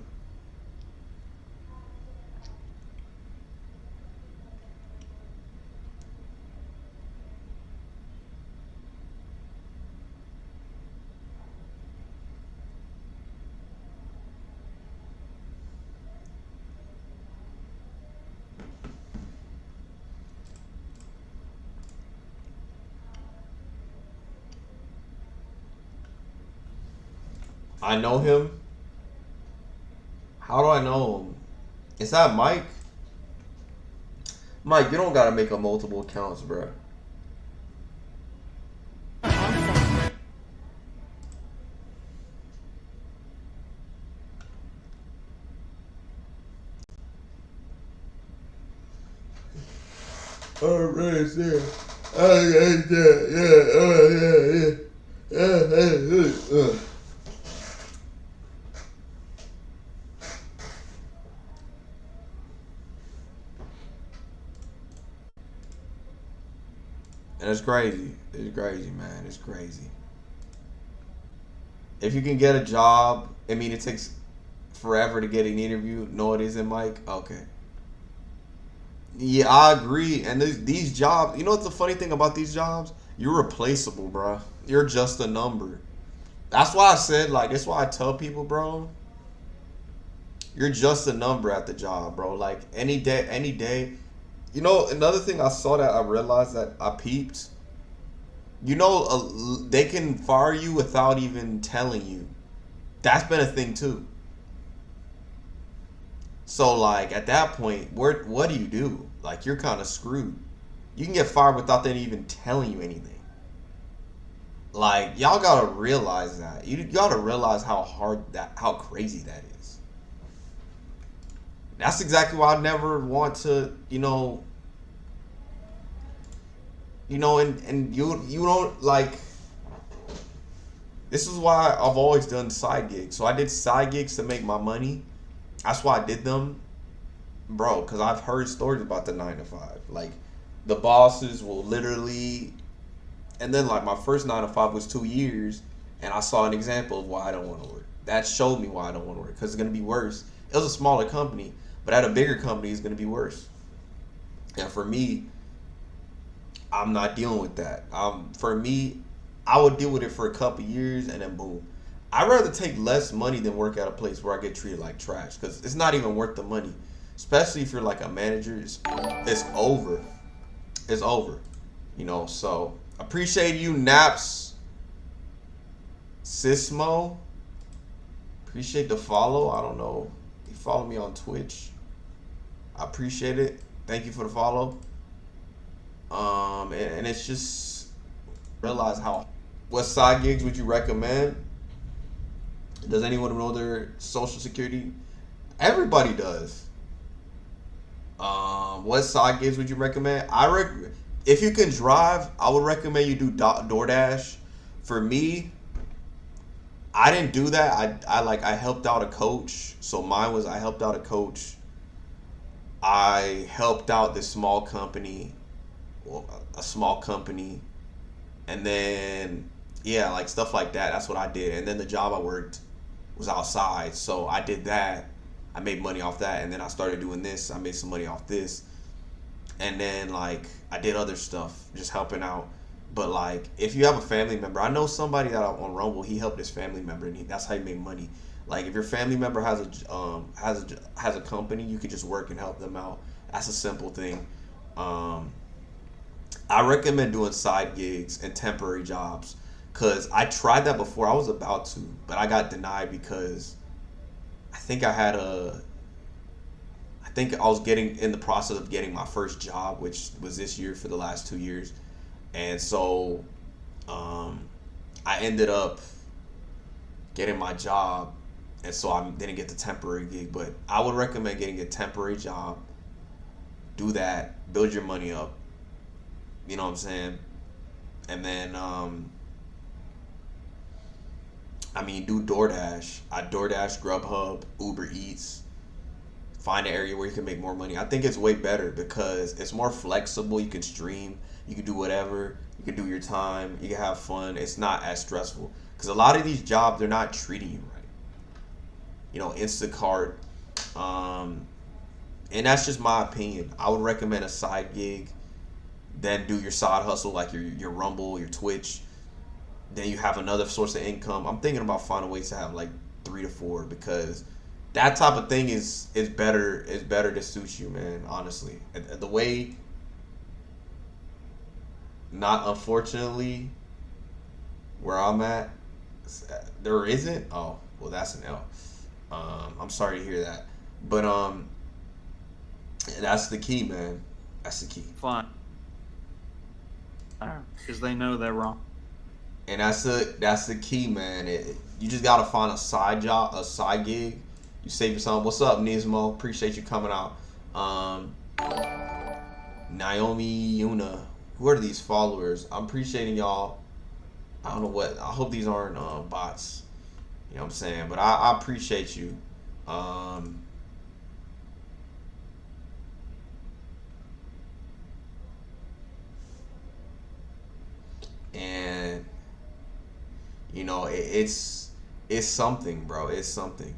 I know him. How do I know him? Is that Mike? Mike, you don't gotta make a multiple accounts, bro. Oh, right there. Oh, yeah. And it's crazy. It's crazy, man. It's crazy. If you can get a job, I mean, it takes forever to get an interview. No, it isn't, Mike. Okay. Yeah, I agree. And these jobs, you know what's the funny thing about these jobs? You're replaceable, bro. You're just a number. That's why I said, like, that's why I tell people, bro, you're just a number at the job, bro. Like, any day. You know, another thing I saw that I realized that I peeped, they can fire you without even telling you. That's been a thing too. So, like, at that point, what do you do? Like, you're kind of screwed. You can get fired without them even telling you anything. Like, y'all gotta realize that. You gotta realize how crazy that is. That's exactly why I never want to, and you don't, like, this is why I've always done side gigs. So I did side gigs to make my money. That's why I did them, bro, because I've heard stories about the 9 to 5. Like, the bosses will literally, and then, like, my first 9 to 5 was 2 years, and I saw an example of why I don't want to work. That showed me why I don't want to work, because it's going to be worse. It was a smaller company, but at a bigger company, it's going to be worse. And for me, I'm not dealing with that. For me, I would deal with it for a couple years, and then boom. I'd rather take less money than work at a place where I get treated like trash, because it's not even worth the money. Especially if you're like a manager, it's over. It's over. So appreciate you, Naps Sismo. Appreciate the follow. I don't know. You follow me on Twitch. I appreciate it. Thank you for the follow. And it's just realize what side gigs would you recommend? Does anyone know their social security? Everybody does. What side gigs would you recommend? If you can drive, I would recommend you do DoorDash. For me, I didn't do that. I helped out a coach. So mine was I helped out a coach. I helped out this small company, well, a small company, and then yeah, like stuff like that. That's what I did. And then the job I worked was outside, so I did that. I made money off that, and then I started doing this. I made some money off this, and then like I did other stuff, just helping out. But like, if you have a family member, I know somebody that on Rumble, he helped his family member, and that's how he made money. Like, if your family member has a company, you could just work and help them out. That's a simple thing. I recommend doing side gigs and temporary jobs, cause I tried that before. I was about to, but I got denied because I think I was getting in the process of getting my first job, which was this year for the last 2 years. And so I ended up getting my job, and so I didn't get the temporary gig. But I would recommend getting a temporary job. Do that, build your money up. You know what I'm saying? And then, do DoorDash. I DoorDash, Grubhub, Uber Eats. Find an area where you can make more money. I think it's way better because it's more flexible. You can stream. You can do whatever. You can do your time. You can have fun. It's not as stressful. Because a lot of these jobs, they're not treating you right. You know, Instacart. And that's just my opinion. I would recommend a side gig. Then do your side hustle, like your Rumble, your Twitch. Then you have another source of income. I'm thinking about finding ways to have like 3 to 4, because that type of thing is better to suit you, man. Honestly, the way, not unfortunately, where I'm at, there isn't. Oh, well, that's an L. I'm sorry to hear that, but that's the key, man. That's the key. Fine. Because they know they're wrong. And that's the key, man. You just gotta find a side job, a side gig. You save yourself. What's up, Nismo? Appreciate you coming out. Naomi Yuna. Who are these followers? I'm appreciating y'all. I don't know what. I hope these aren't bots. You know what I'm saying? But I appreciate you. And you know, it's something, bro. It's something.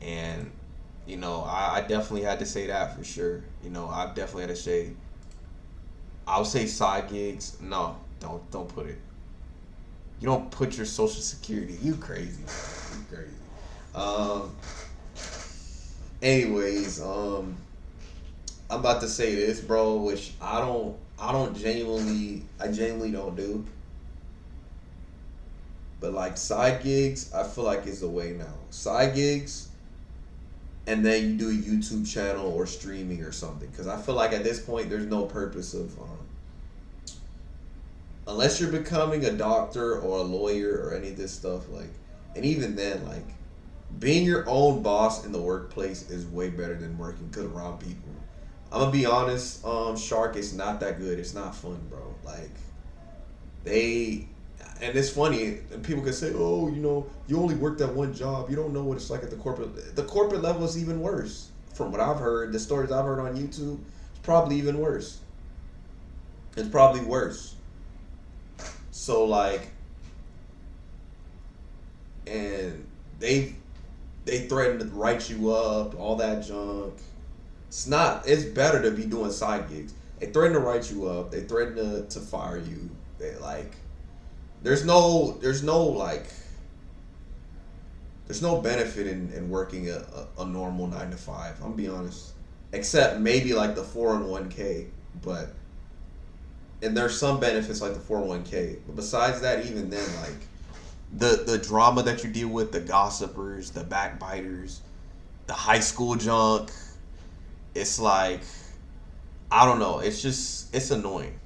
And you know, I definitely had to say that for sure. You know, I definitely had to say. I would say side gigs. No, don't put it. You don't put your social security. You crazy. You crazy. Anyways, I'm about to say this, bro, which I genuinely don't do. But like side gigs, I feel like is the way now. Side gigs, and then you do a YouTube channel or streaming or something. Because I feel like at this point, there's no purpose of, unless you're becoming a doctor or a lawyer or any of this stuff, like, and even then, like, being your own boss in the workplace is way better than working good around people. I'm gonna be honest, Shark, it's not that good. It's not fun, bro. Like, and it's funny, and people can say, oh, you know, you only worked at one job. You don't know what it's like at the corporate. The corporate level is even worse. From what I've heard, the stories I've heard on YouTube, it's probably even worse. It's probably worse. So, like, and they threaten to write you up, all that junk. It's better to be doing side gigs. They threaten to write you up. They threaten to fire you. They like, there's no benefit in working a normal 9 to 5. I'm gonna be honest, except maybe like the 401k, and there's some benefits like the 401k. But besides that, even then, like the drama that you deal with, the gossipers, the backbiters, the high school junk. It's like, I don't know. It's annoying.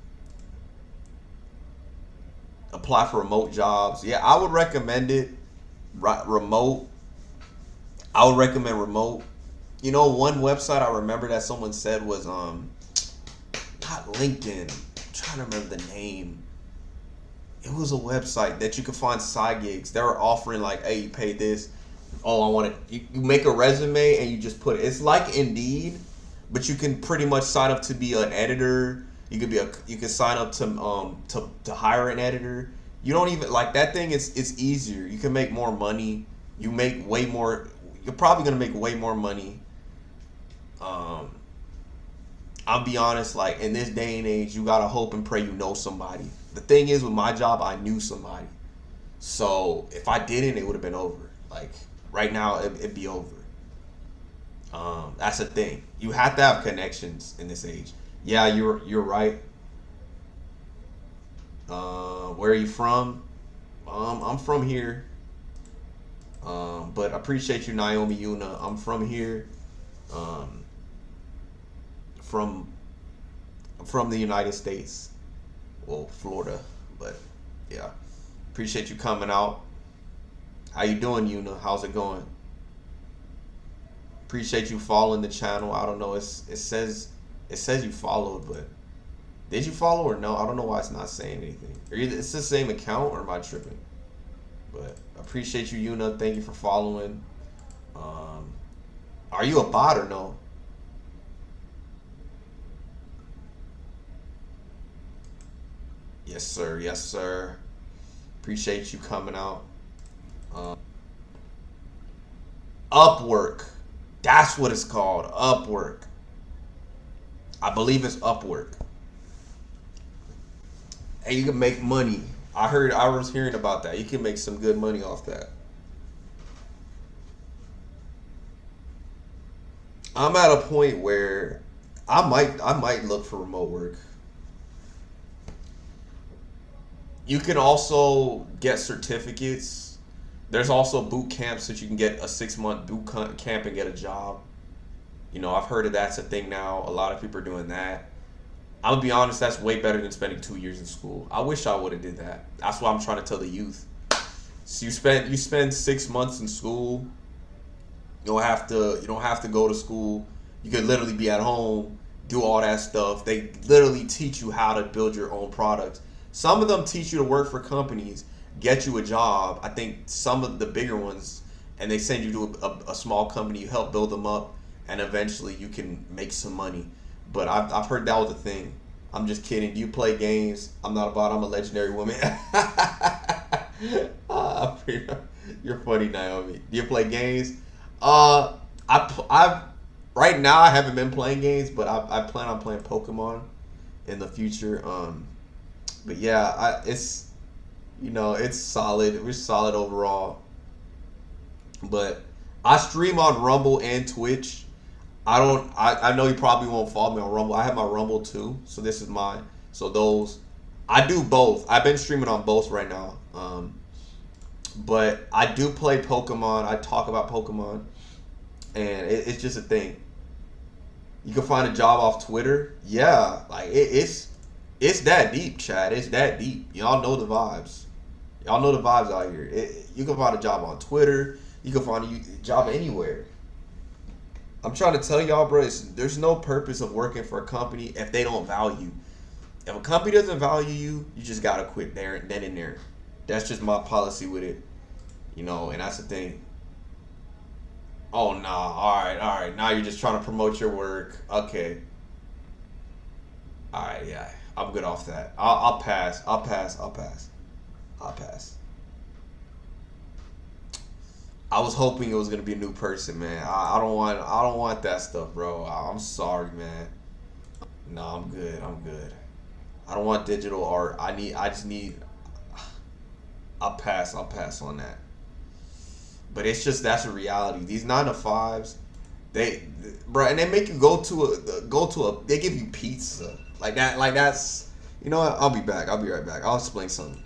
Apply for remote jobs. Yeah, I would recommend it. Remote. I would recommend remote. You know, one website I remember that someone said was not LinkedIn. I'm trying to remember the name. It was a website that you could find side gigs. They were offering like, hey, you pay this. Oh, I want it. You make a resume and you just put it. It's like Indeed, but you can pretty much sign up to be an editor. You can sign up to hire an editor. You don't even like that thing. It's easier. You can make more money. You make way more. You're probably gonna make way more money. Um, I'll be honest. Like in this day and age, you gotta hope and pray you know somebody. The thing is, with my job, I knew somebody. So if I didn't, it would have been over. Like right now, it'd be over. That's the thing. You have to have connections in this age. Yeah, you're right. Where are you from? I'm from here. But I appreciate you, Naomi Yuna. I'm from here. Um, from from the United States. Well, Florida. But yeah, appreciate you coming out. How you doing, Yuna? How's it going? Appreciate you following the channel. I don't know. It says you followed, but did you follow or no? I don't know why it's not saying anything. Or either it's the same account or am I tripping? But appreciate you, Yuna. Thank you for following. Um, are you a bot or no? Yes, sir. Yes, sir. Appreciate you coming out. Um, Upwork. That's what it's called. Upwork. I believe it's Upwork. And you can make money. I was hearing about that. You can make some good money off that. I'm at a point where I might look for remote work. You can also get certificates. There's also boot camps that you can get a 6 month camp and get a job. You know, I've heard of that's a thing now. A lot of people are doing that. I'm gonna be honest, that's way better than spending 2 years in school. I wish I would have did that. That's what I'm trying to tell the youth. So you spend 6 months in school. You don't have to go to school. You could literally be at home, do all that stuff. They literally teach you how to build your own products. Some of them teach you to work for companies, get you a job. I think some of the bigger ones, and they send you to a small company. You help build them up, and eventually you can make some money. But I've heard that was a thing. I'm just kidding. Do you play games? I'm not about. I'm a legendary woman. Ah, you're funny, Naomi. Do you play games? I've right now I haven't been playing games, but I plan on playing Pokemon in the future. But yeah, it's solid. We're solid overall. But I stream on Rumble and Twitch. I don't. I know you probably won't follow me on Rumble. I have my Rumble too, so this is mine. So those, I do both. I've been streaming on both right now. But I do play Pokemon. I talk about Pokemon, and it's just a thing. You can find a job off Twitter. Yeah, like it's that deep, Chad. It's that deep. Y'all know the vibes. Y'all know the vibes out here. You can find a job on Twitter. You can find a job anywhere. I'm trying to tell y'all, bro, there's no purpose of working for a company if they don't value. If a company doesn't value you, you just gotta quit there, then and there. That's just my policy with it, and that's the thing. Oh nah, all right. Now you're just trying to promote your work. Okay, all right, yeah, I'm good off that. I'll pass. I'll pass. I'll pass. I'll pass. I was hoping it was gonna be a new person, man. I don't want that stuff, bro. I'm sorry, man. No, I'm good. I'm good. I don't want digital art. I just need. I'll pass. I'll pass on that. But it's just that's a reality. These 9 to 5s, bro, and they make you go to a. They give you pizza like that. Like that's. You know what? I'll be back. I'll be right back. I'll explain something.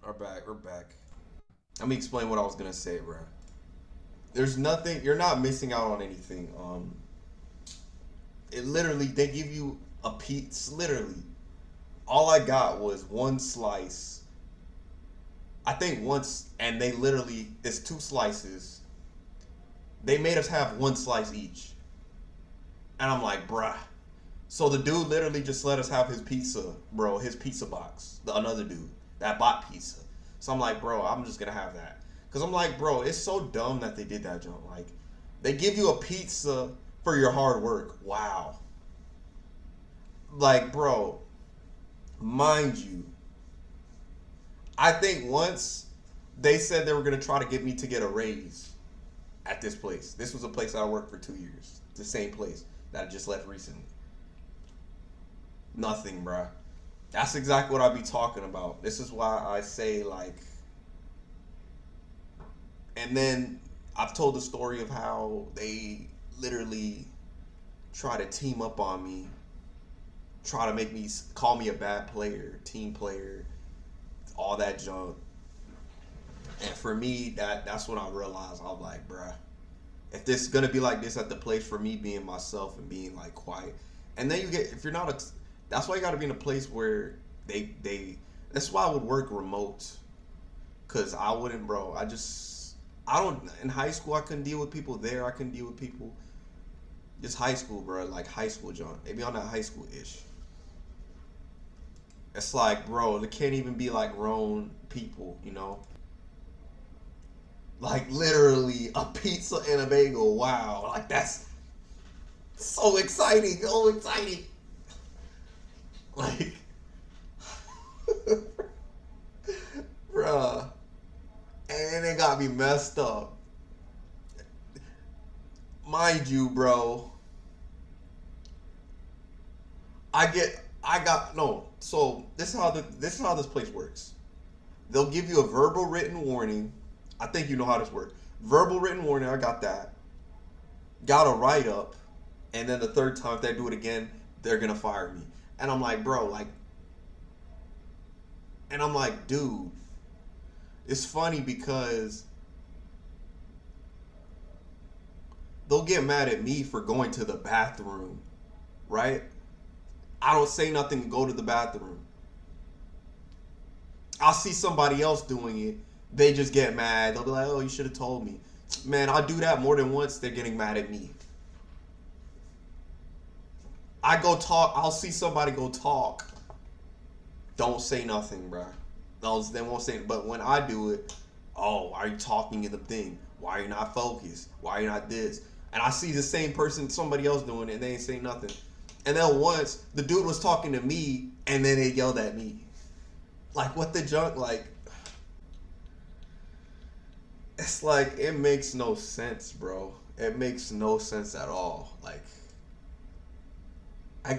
We're back. We're back. Let me explain what I was gonna say, bro. There's nothing. You're not missing out on anything. It literally they give you a piece. Literally, all I got was one slice. I think once, and they literally it's two slices. They made us have one slice each, and I'm like, bruh. So the dude literally just let us have his pizza, bro. His pizza box. The another dude that bought pizza. So I'm like, bro, I'm just gonna have that. Cause I'm like, bro, it's so dumb that they did that jump. Like, they give you a pizza for your hard work. Wow. Like, bro, mind you, I think once they said they were gonna try to get me to get a raise at this place. This was a place I worked for 2 years. The same place that I just left recently. Nothing, bruh. That's exactly what I be talking about. This is why I say, like, and then I've told the story of how they literally try to team up on me, try to make me call me a bad player, team player, all that junk. And for me, that's when I realized, I'm like, bruh, if this is gonna be like this at the place, for me being myself and being like quiet, and then you get, if you're not a, that's why you gotta be in a place where they that's why I would work remote, cause I wouldn't, bro. I don't, in high school I couldn't deal with people there. I couldn't deal with people. Just high school, bro. Like high school junk. They be on that high school ish. It's like, bro, they can't even be like grown people, you know? Like literally a pizza and a bagel. Wow. Like that's so exciting. So exciting. Like, bruh. And it got me messed up. Mind you, bro. So this is how this place works. They'll give you a verbal written warning. I think you know how this works. Verbal written warning, I got that. Got a write up, and then the third time if they do it again, they're gonna fire me. And I'm like, bro, like, and I'm like, dude, it's funny because they'll get mad at me for going to the bathroom, right? I don't say nothing to go to the bathroom. I'll see somebody else doing it. They just get mad. They'll be like, oh, you should have told me. Man, I do that more than once. They're getting mad at me. I go talk. I'll see somebody go talk. Don't say nothing, bro. They won't say it. But when I do it, oh, why are you talking in the thing? Why are you not focused? Why are you not this? And I see the same person, somebody else doing it, and they ain't saying nothing. And then once, the dude was talking to me, and then they yelled at me. Like, what the junk? Like, it's like, it makes no sense, bro. It makes no sense at all. Like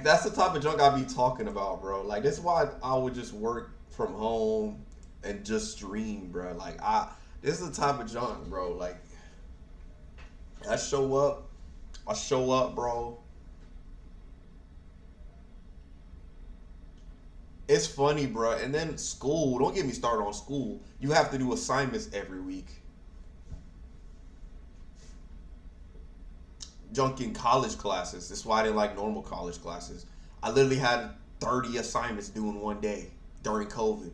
that's the type of junk I be talking about, bro. Like, that's why I would just work from home and just stream, bro. Like, this is the type of junk, bro. Like, I show up, bro. It's funny, bro. And then school, don't get me started on school. You have to do assignments every week. Junk in college classes. That's why I didn't like normal college classes. I literally had 30 assignments due in one day during COVID.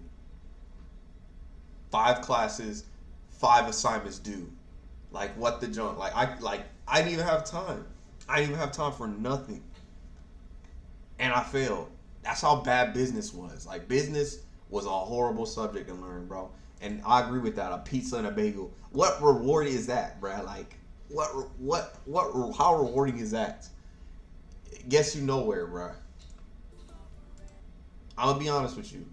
5 classes, 5 assignments due. Like, what the junk? I didn't even have time. I didn't even have time for nothing. And I failed. That's how bad business was. Like, business was a horrible subject to learn, bro. And I agree with that. A pizza and a bagel. What reward is that, bro? Like, how rewarding is that? Gets you nowhere, bro. I'm gonna be honest with you.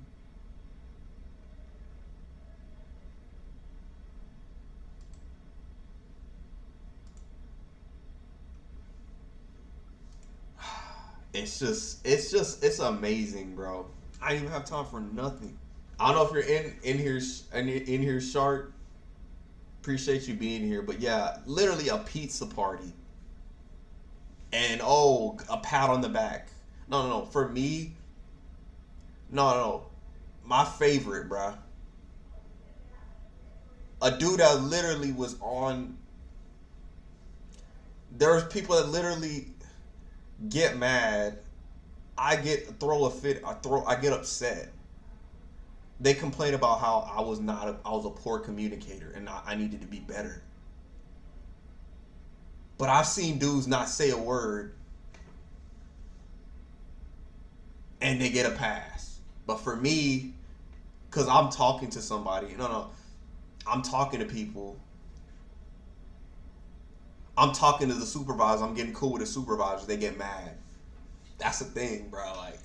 It's amazing, bro. I didn't even have time for nothing. I don't know if you're in here, Shark. Appreciate you being here, but yeah, literally a pizza party, and a pat on the back. No. For me, no. My favorite, bruh. A dude that literally was on. There's people that literally get mad. I get throw a fit. I get upset. They complain about how I was a poor communicator and I needed to be better. But I've seen dudes not say a word and they get a pass. But for me, because I'm talking to somebody, no, I'm talking to people. I'm talking to the supervisor. I'm getting cool with the supervisor. They get mad. That's the thing, bro. Like,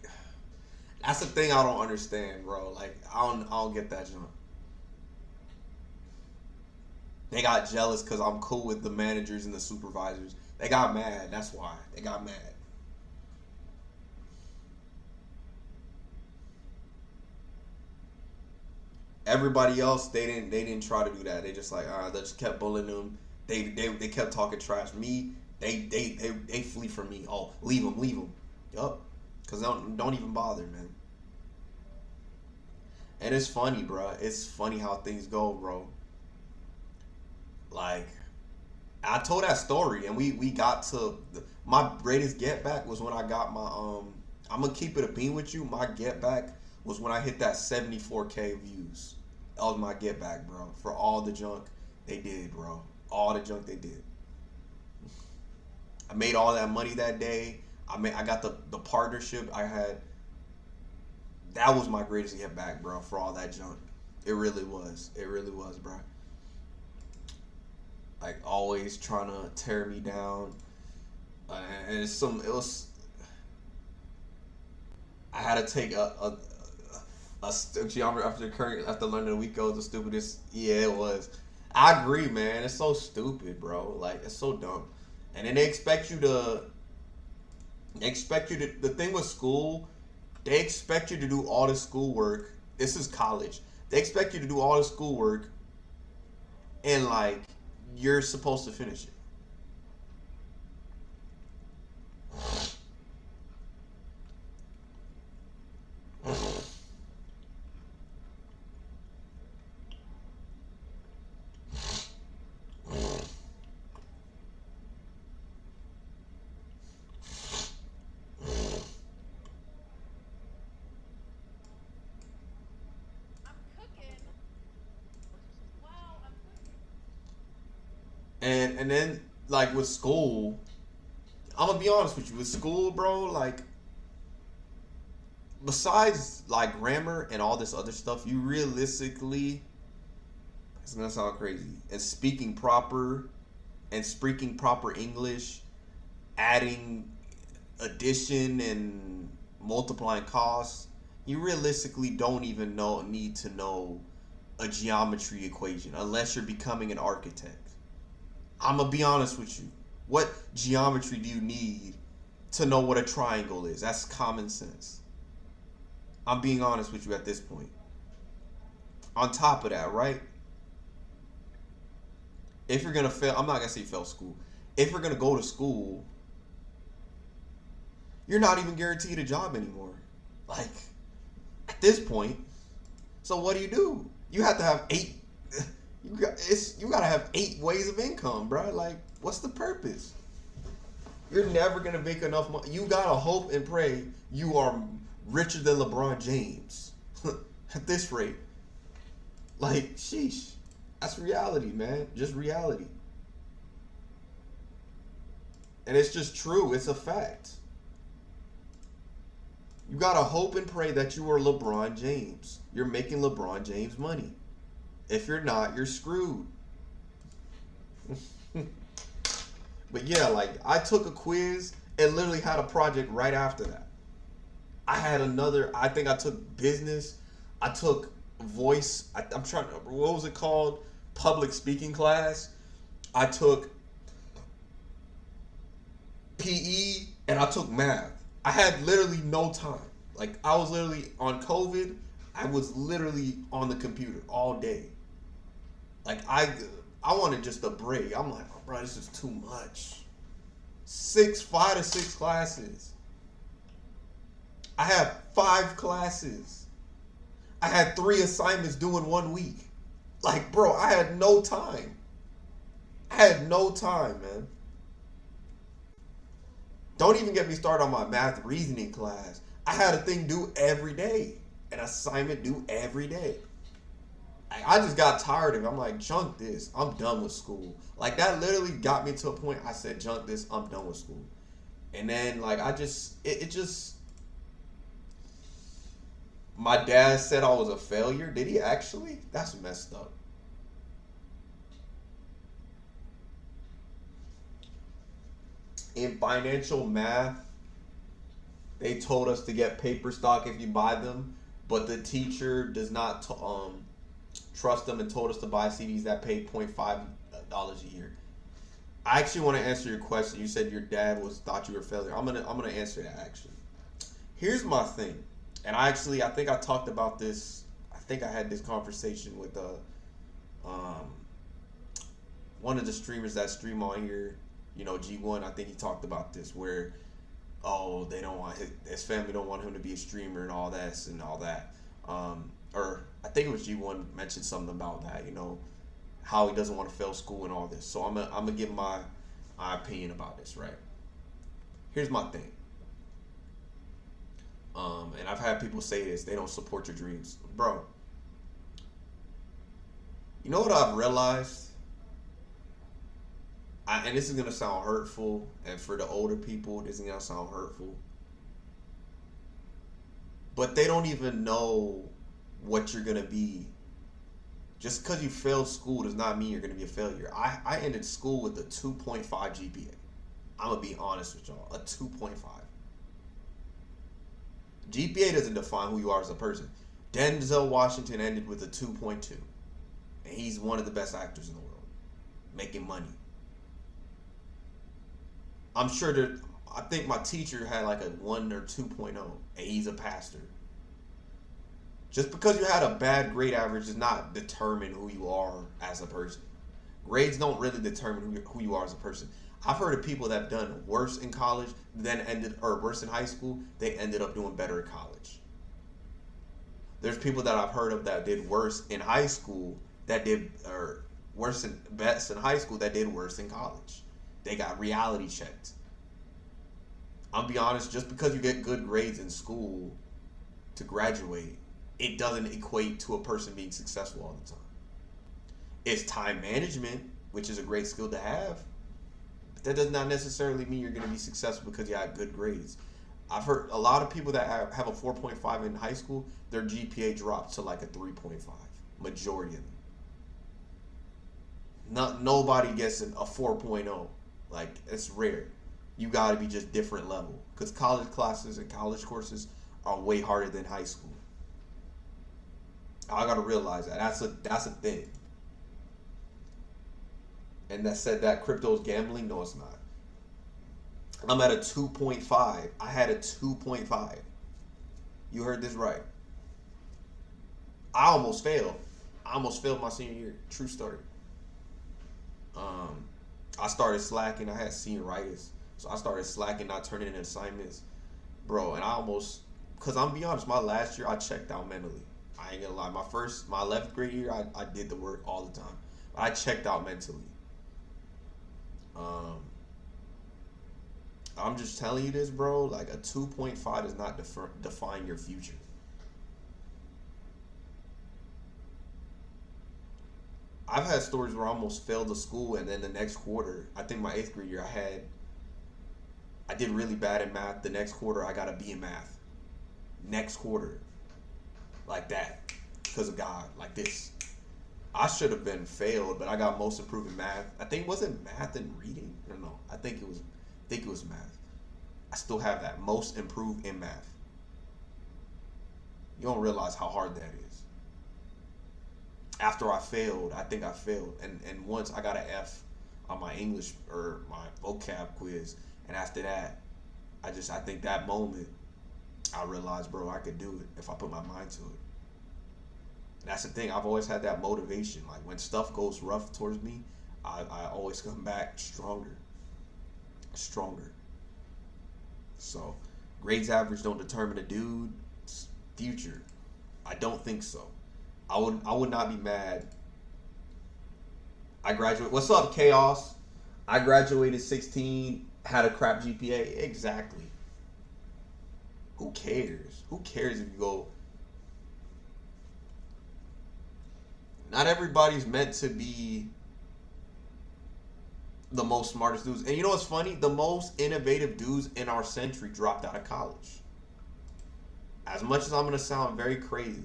that's the thing I don't understand, bro. Like, I don't get that jump. They got jealous because I'm cool with the managers and the supervisors. They got mad. That's why they got mad. Everybody else, they didn't try to do that. They just like, they just kept bullying them. They kept talking trash. Me, they flee from me. Oh, leave them. Yup, cause don't even bother, man. And it's funny, bro. It's funny how things go, bro. Like, I told that story, and we got to my greatest get back was when I got my I'm gonna keep it a bean with you. My get back was when I hit that 74K views. That was my get back, bro. For all the junk they did, bro. All the junk they did. I made all that money that day. I got the partnership I had. That was my greatest get back, bro, for all that junk. It really was. It really was, bro. Like, always trying to tear me down. And it was, I had to take a geometry after learning the week ago, the stupidest. Yeah, it was. I agree, man. It's so stupid, bro. Like, it's so dumb. And then they expect you to. The thing with school, they expect you to do all the schoolwork. This is college. They expect you to do all the schoolwork, and like you're supposed to finish it. And then like with school, I'm gonna be honest with you. With school, bro, like besides like grammar and all this other stuff, you realistically, it's gonna sound crazy, and speaking proper English, adding addition and multiplying costs, you realistically don't even need to know a geometry equation unless you're becoming an architect. I'm gonna be honest with you. What geometry do you need to know what a triangle is? That's common sense. I'm being honest with you at this point. On top of that, right? If you're gonna fail, I'm not gonna say fail school. If you're gonna go to school, you're not even guaranteed a job anymore. Like, at this point. So what do? You have to have 8. You gotta have 8 ways of income, bro. Like, what's the purpose? You're never gonna make enough money. You gotta hope and pray you are richer than LeBron James at this rate. Like, sheesh, that's reality, man. Just reality, and it's just true. It's a fact. You gotta hope and pray that you are LeBron James. You're making LeBron James money. If you're not, you're screwed. But yeah, like, I took a quiz and literally had a project right after that. I had another, I think I took business. I took voice. I'm trying to, what was it called? Public speaking class. I took PE and I took math. I had literally no time. Like, I was literally on COVID. I was literally on the computer all day. Like, I wanted just a break. I'm like, oh, bro, this is too much. 5 to 6 classes. I had 5 classes. I had 3 assignments due in 1 week. Like, bro, I had no time. I had no time, man. Don't even get me started on my math reasoning class. I had a thing due every day, an assignment due every day. I just got tired of it. I'm like, junk this. I'm done with school. Like, that literally got me to a point. I said, junk this. I'm done with school. And then, like, it just, my dad said I was a failure. Did he actually? That's messed up. In financial math, they told us to get paper stock if you buy them, but the teacher does not trust them and told us to buy CDs that pay $0.5 a year. I actually want to answer your question. You said your dad thought you were a failure. I'm gonna answer that actually. Here's my thing, and I think I talked about this. I think I had this conversation with one of the streamers that stream on here. You know, G1. I think he talked about this where, oh, they don't want his family don't want him to be a streamer and all that and all that. Or I think it was G1 mentioned something about that. You know, how he doesn't want to fail school and all this. So I'm gonna give my opinion about this, right? Here's my thing. And I've had people say this, they don't support your dreams. Bro, you know what I've realized? And this is gonna sound hurtful, and for the older people, this is gonna sound hurtful. But they don't even know what you're gonna be. Just because you failed school does not mean you're gonna be a failure. I ended school with a 2.5 GPA. I'm gonna be honest with y'all, a 2.5. GPA doesn't define who you are as a person. Denzel Washington ended with a 2.2, and he's one of the best actors in the world, making money. I'm sure that I think my teacher had like a 1 or 2.0, and he's a pastor. Just because you had a bad grade average does not determine who you are as a person. Grades don't really determine who you are as a person. I've heard of people that have done worse in college or worse in high school, they ended up doing better in college. There's people that I've heard of that did worse in high school or best in high school that did worse in college. They got reality checked. I'll be honest, just because you get good grades in school to graduate, it doesn't equate to a person being successful all the time. It's time management, which is a great skill to have, but that does not necessarily mean you're going to be successful because you have good grades. I've heard a lot of people that have a 4.5 in high school, their GPA drops to like a 3.5. Majority of them. Nobody gets a 4.0. Like, it's rare. You got to be just different level, because college classes and college courses are way harder than high school. I got to realize that that's a thing. And that said that crypto is gambling? No, it's not. I'm at a 2.5. I had a 2.5. You heard this right. I almost failed. I almost failed my senior year. True story. I started slacking. I had senioritis. So I started slacking, not turning in assignments. Bro, and I almost, because I'm be honest, my last year I checked out mentally. I ain't gonna lie. My 11th grade year, I did the work all the time. But I checked out mentally. I'm just telling you this, bro. Like, a 2.5 does not define your future. I've had stories where I almost failed the school, and then the next quarter, I think my 8th grade year, I did really bad in math. The next quarter, I got a B in math. Next quarter. Like that. Because of God. Like this. I should have been failed, but I got most improved in math. I think, was it math and reading? I don't know. I think it was math. I still have that. Most improved in math. You don't realize how hard that is. After I failed, I think I failed. And once I got an F on my English or my vocab quiz. And after that, I think that moment, I realized, bro, I could do it if I put my mind to it. And that's the thing. I've always had that motivation. Like, when stuff goes rough towards me, I always come back stronger. So, grades average don't determine a dude's future. I don't think so. I would not be mad I graduated. What's up, Chaos? I graduated 16, had a crap GPA. Exactly. Who cares? Who cares if you go? Not everybody's meant to be the most smartest dudes. And you know what's funny? The most innovative dudes in our century dropped out of college. As much as I'm going to sound very crazy,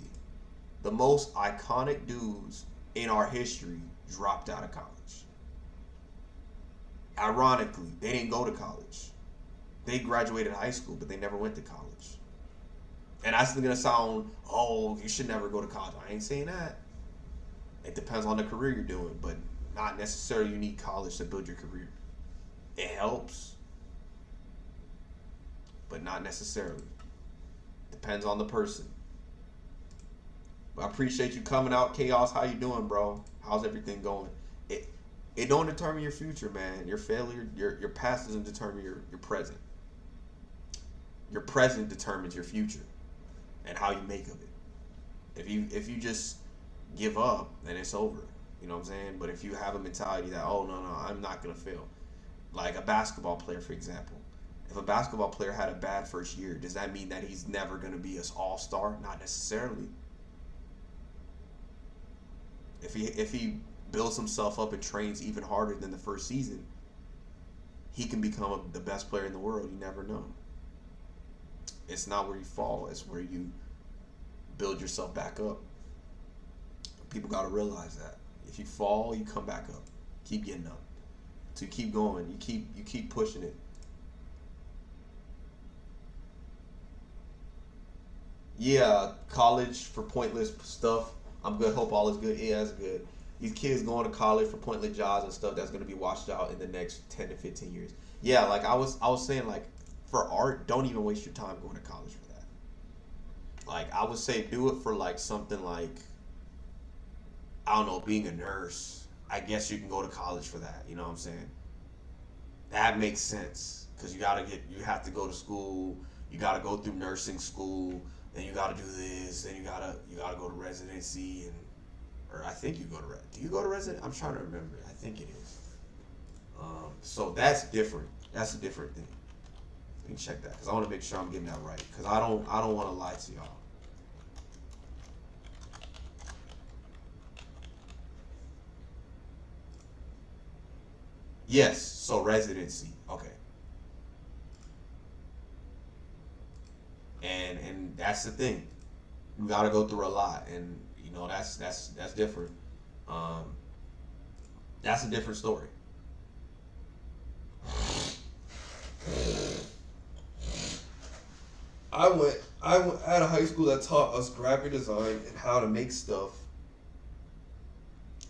the most iconic dudes in our history dropped out of college. Ironically, they didn't go to college. They graduated high school, but they never went to college. And that's going to sound, oh, you should never go to college. I ain't saying that. It depends on the career you're doing, but not necessarily you need college to build your career. It helps, but not necessarily. Depends on the person. But I appreciate you coming out, Chaos. How you doing, bro? How's everything going? It don't determine your future, man. Your failure, your past doesn't determine your present. Your present determines your future and how you make of it. If you just give up, then it's over. You know what I'm saying? But if you have a mentality that, oh, no, I'm not going to fail. Like a basketball player, for example. If a basketball player had a bad first year, does that mean that he's never going to be an all-star? Not necessarily. If he builds himself up and trains even harder than the first season, he can become the best player in the world. You never know. It's not where you fall. It's where you build yourself back up. People got to realize that. If you fall, you come back up. Keep getting up. So you keep going. You keep pushing it. Yeah, college for pointless stuff. I'm good. Hope all is good. Yeah, that's good. These kids going to college for pointless jobs and stuff that's going to be washed out in the next 10 to 15 years. Yeah, like I was saying, like for art, don't even waste your time going to college for that. Like I would say do it for like something like, I don't know, being a nurse. I guess you can go to college for that. You know what I'm saying? That makes sense because you have to go to school. You got to go through nursing school. Then you got to do this. Then you gotta go to residency or I think you go to do you go to resident? I'm trying to remember. I think it is. So that's different. That's a different thing. Let me check that because I want to make sure I'm getting that right because I don't want to lie to y'all. Yes, so residency. Okay. And that's the thing. You gotta go through a lot and you know that's different. That's a different story. I went at a high school that taught us graphic design and how to make stuff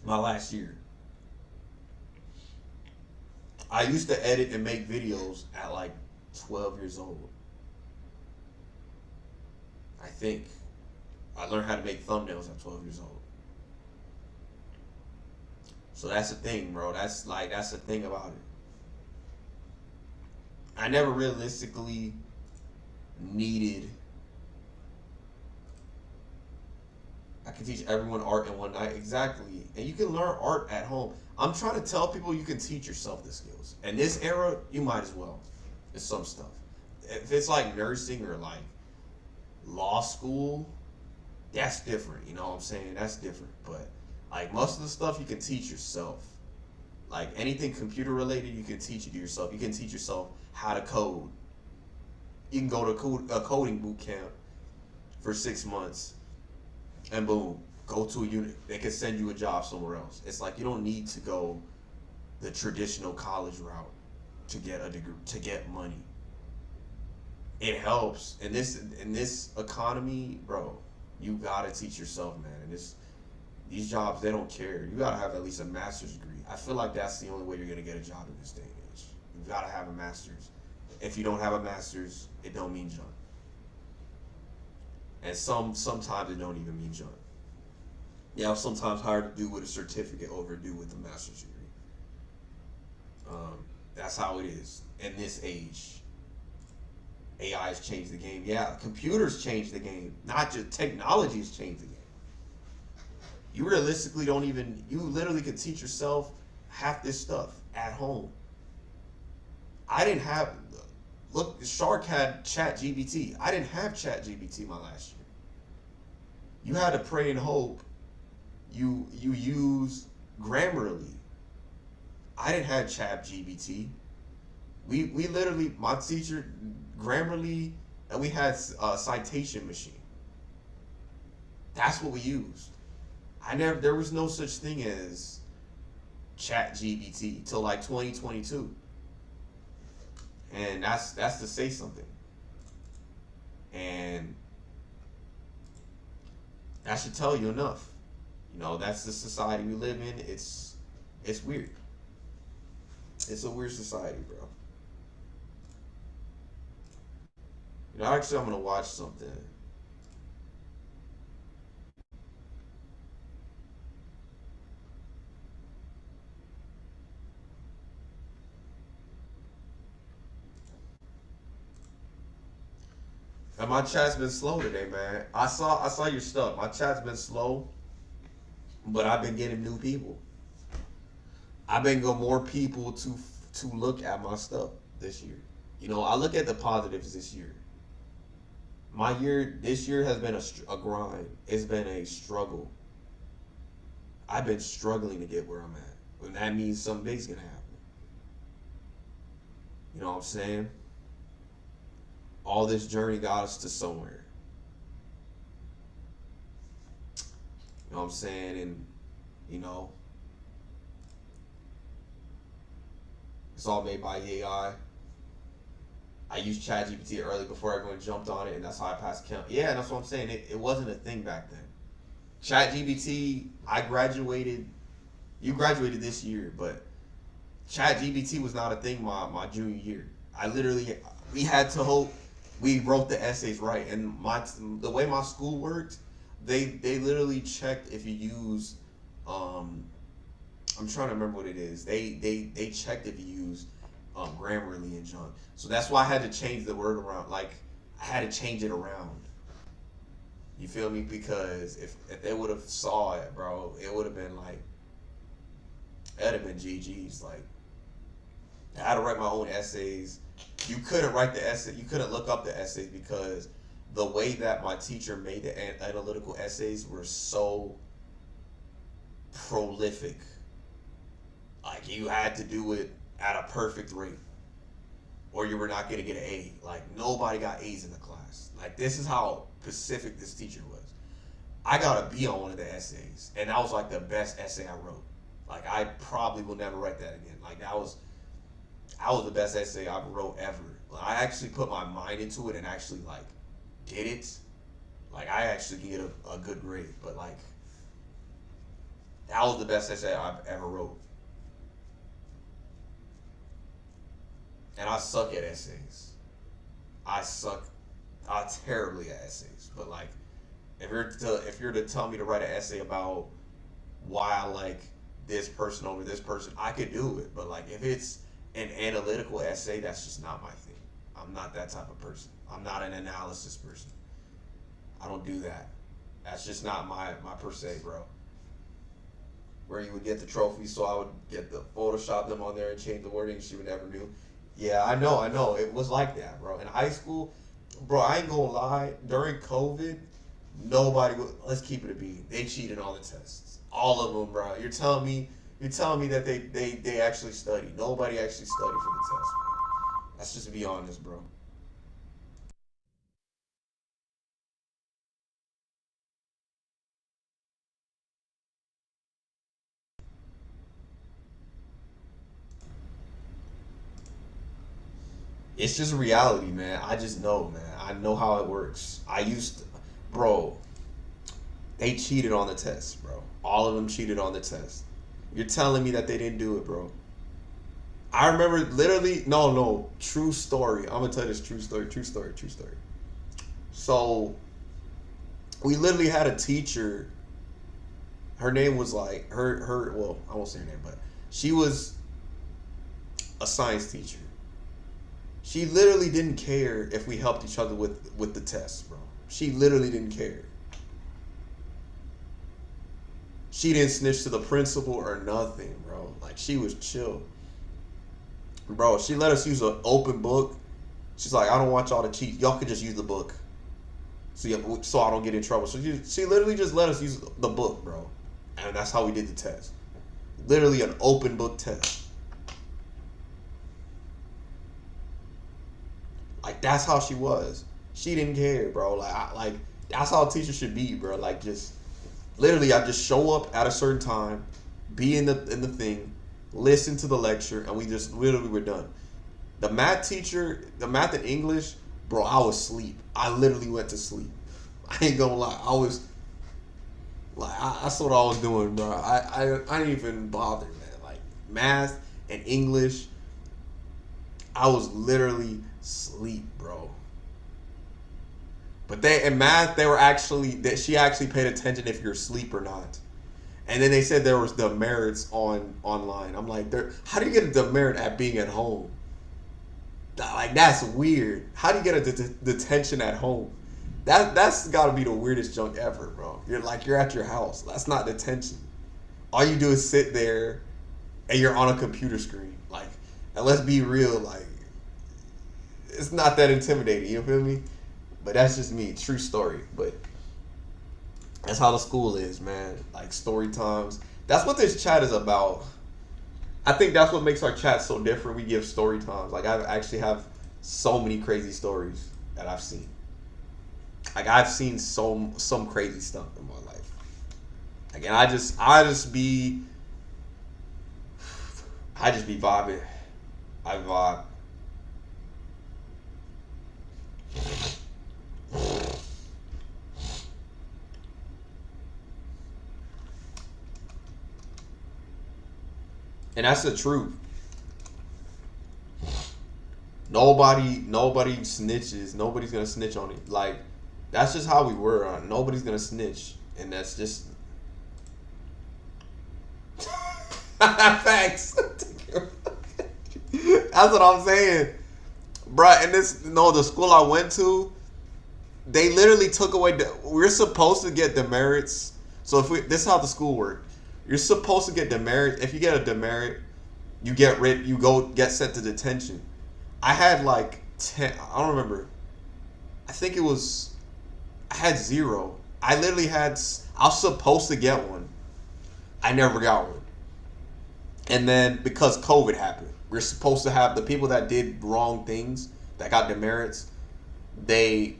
my last year. I used to edit and make videos at like 12 years old. I think. I learned how to make thumbnails at 12 years old. So that's the thing, bro. That's the thing about it. I never realistically needed. I can teach everyone art in one night. Exactly. And you can learn art at home. I'm trying to tell people you can teach yourself the skills. In this era, you might as well. It's some stuff. If it's like nursing or like law school, that's different. You know what I'm saying? That's different. But like most of the stuff you can teach yourself. Like anything computer related, you can teach it to yourself. You can teach yourself how to code. You can go to a coding boot camp for 6 months and boom, go to a unit. They can send you a job somewhere else. It's like you don't need to go the traditional college route to get a degree, to get money. It helps in this economy, bro. You gotta teach yourself, man. And these jobs, they don't care. You gotta have at least a master's degree. I feel like that's the only way you're gonna get a job in this day and age. You gotta have a master's. If you don't have a master's, it don't mean junk. And sometimes it don't even mean junk. Yeah, sometimes hard to do with a certificate over do with a master's degree. That's how it is in this age. AI has changed the game. Yeah, computers changed the game. Not just technology has changed the game. You realistically don't even, you literally could teach yourself half this stuff at home. I didn't have, look, Shark had Chat GBT. I didn't have Chat GBT my last year. You had to pray and hope. You use Grammarly. I didn't have Chat GBT. We literally, my teacher, Grammarly, and we had a citation machine. That's what we used. There was no such thing as Chat GBT till like 2022. And that's to say something. And that should tell you enough. You know, that's the society we live in. It's weird. It's a weird society, bro. You know, actually, I'm gonna watch something. And my chat's been slow today, man. I saw your stuff. My chat's been slow, but I've been getting new people. I've been getting more people to look at my stuff this year. You know, I look at the positives this year. This year has been a grind. It's been a struggle. I've been struggling to get where I'm at. And that means something big's gonna happen. You know what I'm saying? All this journey got us to somewhere. You know what I'm saying? And, you know, it's all made by AI. I used ChatGPT early before everyone jumped on it, and that's how I passed Chem. Yeah, that's what I'm saying. It wasn't a thing back then. ChatGPT, I graduated. You graduated this year, but ChatGPT was not a thing my junior year. We had to hope we wrote the essays right, and the way my school worked, they literally checked if you use, I'm trying to remember what it is. They checked if you use Grammarly and John. So that's why I had to change the word around. Like, I had to change it around. You feel me? Because if they would have saw it, bro, it would have been like, that'd have been GG's. Like, I had to write my own essays. You couldn't write the essay. You couldn't look up the essays because the way that my teacher made the analytical essays were so prolific. Like, you had to do it at a perfect rate, or you were not going to get an A. Like, nobody got A's in the class. Like, this is how specific this teacher was. I got a B on one of the essays, and that was like the best essay I wrote. Like, I probably will never write that again. Like, that was the best essay I wrote ever. Like, I actually put my mind into it and actually, like, did it. Like, I actually get a good grade, but, like, that was the best essay I've ever wrote. And I suck at essays. I suck terribly at essays. But, like, if you're to tell me to write an essay about why I like this person over this person, I could do it. But, like, if it's an analytical essay, that's just not my thing. I'm not that type of person. I'm not an analysis person. I don't do that. That's just not my per se, bro. Where you would get the trophies, so I would get the Photoshop them on there and change the wording. She would never do. Yeah, I know. It was like that, bro. In high school, bro, I ain't gonna lie. During COVID, let's keep it a beat. They cheated on the tests. All of them, bro. You're telling me that they actually studied. Nobody actually studied for the test, man. Let's just be honest, bro. It's just reality, man. I just know, man. I know how it works. Bro, they cheated on the test, bro. All of them cheated on the test. You're telling me that they didn't do it, bro. I remember literally, no, true story. I'm gonna tell you this true story. So, we literally had a teacher. Her name was like, well, I won't say her name, but she was a science teacher. She literally didn't care if we helped each other with the test, bro. She literally didn't care. She didn't snitch to the principal or nothing, bro. Like, she was chill. Bro, she let us use an open book. She's like, I don't want y'all to cheat. Y'all could just use the book. So I don't get in trouble. So she literally just let us use the book, bro. And that's how we did the test. Literally an open book test. Like, that's how she was. She didn't care, bro. Like that's how a teacher should be, bro. Like, just literally, I just show up at a certain time, be in the thing, listen to the lecture, and we just literally were done. The math teacher, the math and English, bro, I was asleep. I literally went to sleep. I ain't gonna lie. I was like, that's what I was doing, bro. I didn't even bother, man. Like, math and English, I was literally asleep, bro. But in math, she actually paid attention if you're asleep or not. And then they said there was demerits online. I'm like, how do you get a demerit at being at home? Like, that's weird. How do you get a detention at home? That's got to be the weirdest junk ever, bro. You're at your house. That's not detention. All you do is sit there, and you're on a computer screen. Like, and let's be real, like, it's not that intimidating. You feel me? But that's just me. True story. But that's how the school is, man. Like, story times. That's what this chat is about. I think that's what makes our chat so different. We give story times. Like, I actually have so many crazy stories that I've seen. Like, I've seen some crazy stuff in my life. Like, and I just be vibing. I vibe. And that's the truth. Nobody snitches. Nobody's gonna snitch on it. Like, that's just how we were. Nobody's gonna snitch, and that's just facts. That's what I'm saying, bruh. And the school I went to, they literally took away. We're supposed to get demerits. So this is how the school worked. You're supposed to get demerit. If you get a demerit, you get sent to detention. I had like 10. I don't remember. I think I had 0. I was supposed to get one. I never got one. And then because COVID happened, we're supposed to have the people that did wrong things that got demerits. They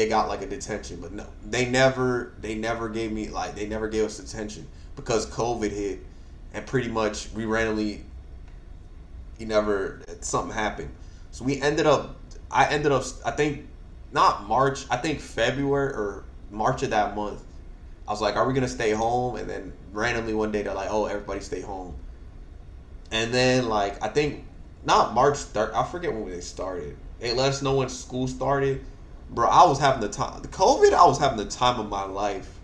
got like a detention, but no, they never gave me they never gave us detention because COVID hit, and pretty much we randomly, something happened. So I ended up, I think not March, I think February or March of that month. I was like, are we gonna stay home? And then randomly one day they're like, oh, everybody stay home. And then I think not March 3rd, I forget when they started. They let us know when school started. Bro, I was having the time. COVID, I was having the time of my life.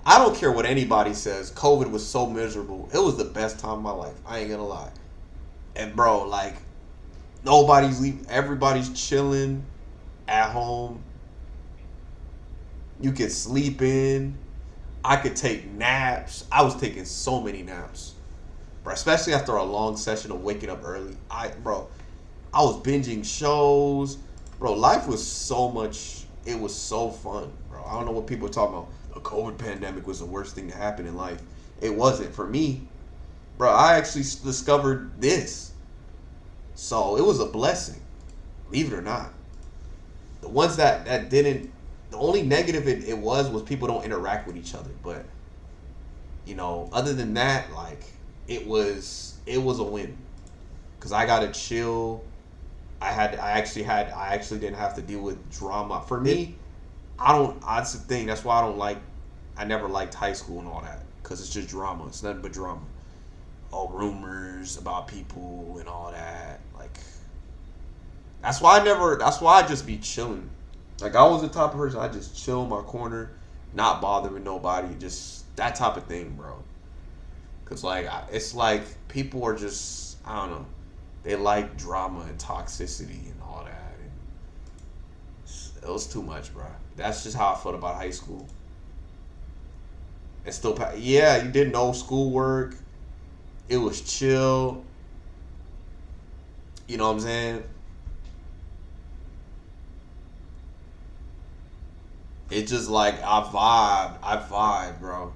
I don't care what anybody says. COVID was so miserable. It was the best time of my life. I ain't gonna lie. And bro, nobody's leaving. Everybody's chilling at home. You could sleep in. I could take naps. I was taking so many naps. Bro, especially after a long session of waking up early. I was binging shows. Bro, life was it was so fun, bro. I don't know what people are talking about. The COVID pandemic was the worst thing to happen in life. It wasn't for me. Bro, I actually discovered this. So it was a blessing. Believe it or not. The ones that didn't, the only negative it was people don't interact with each other. But, other than that, it was a win. Because I got to chill. I actually didn't have to deal with drama. For me, that's the thing. That's why I never liked high school and all that. Because it's just drama. It's nothing but drama. All rumors about people and all that. That's why I just be chilling. I was the type of person, I just chill in my corner, not bothering nobody. Just that type of thing, bro. Because, it's people are just, I don't know. They like drama and toxicity and all that. And it was too much, bro. That's just how I felt about high school. and still yeah, you did no schoolwork. It was chill. You know what I'm saying? It just like I vibe, bro.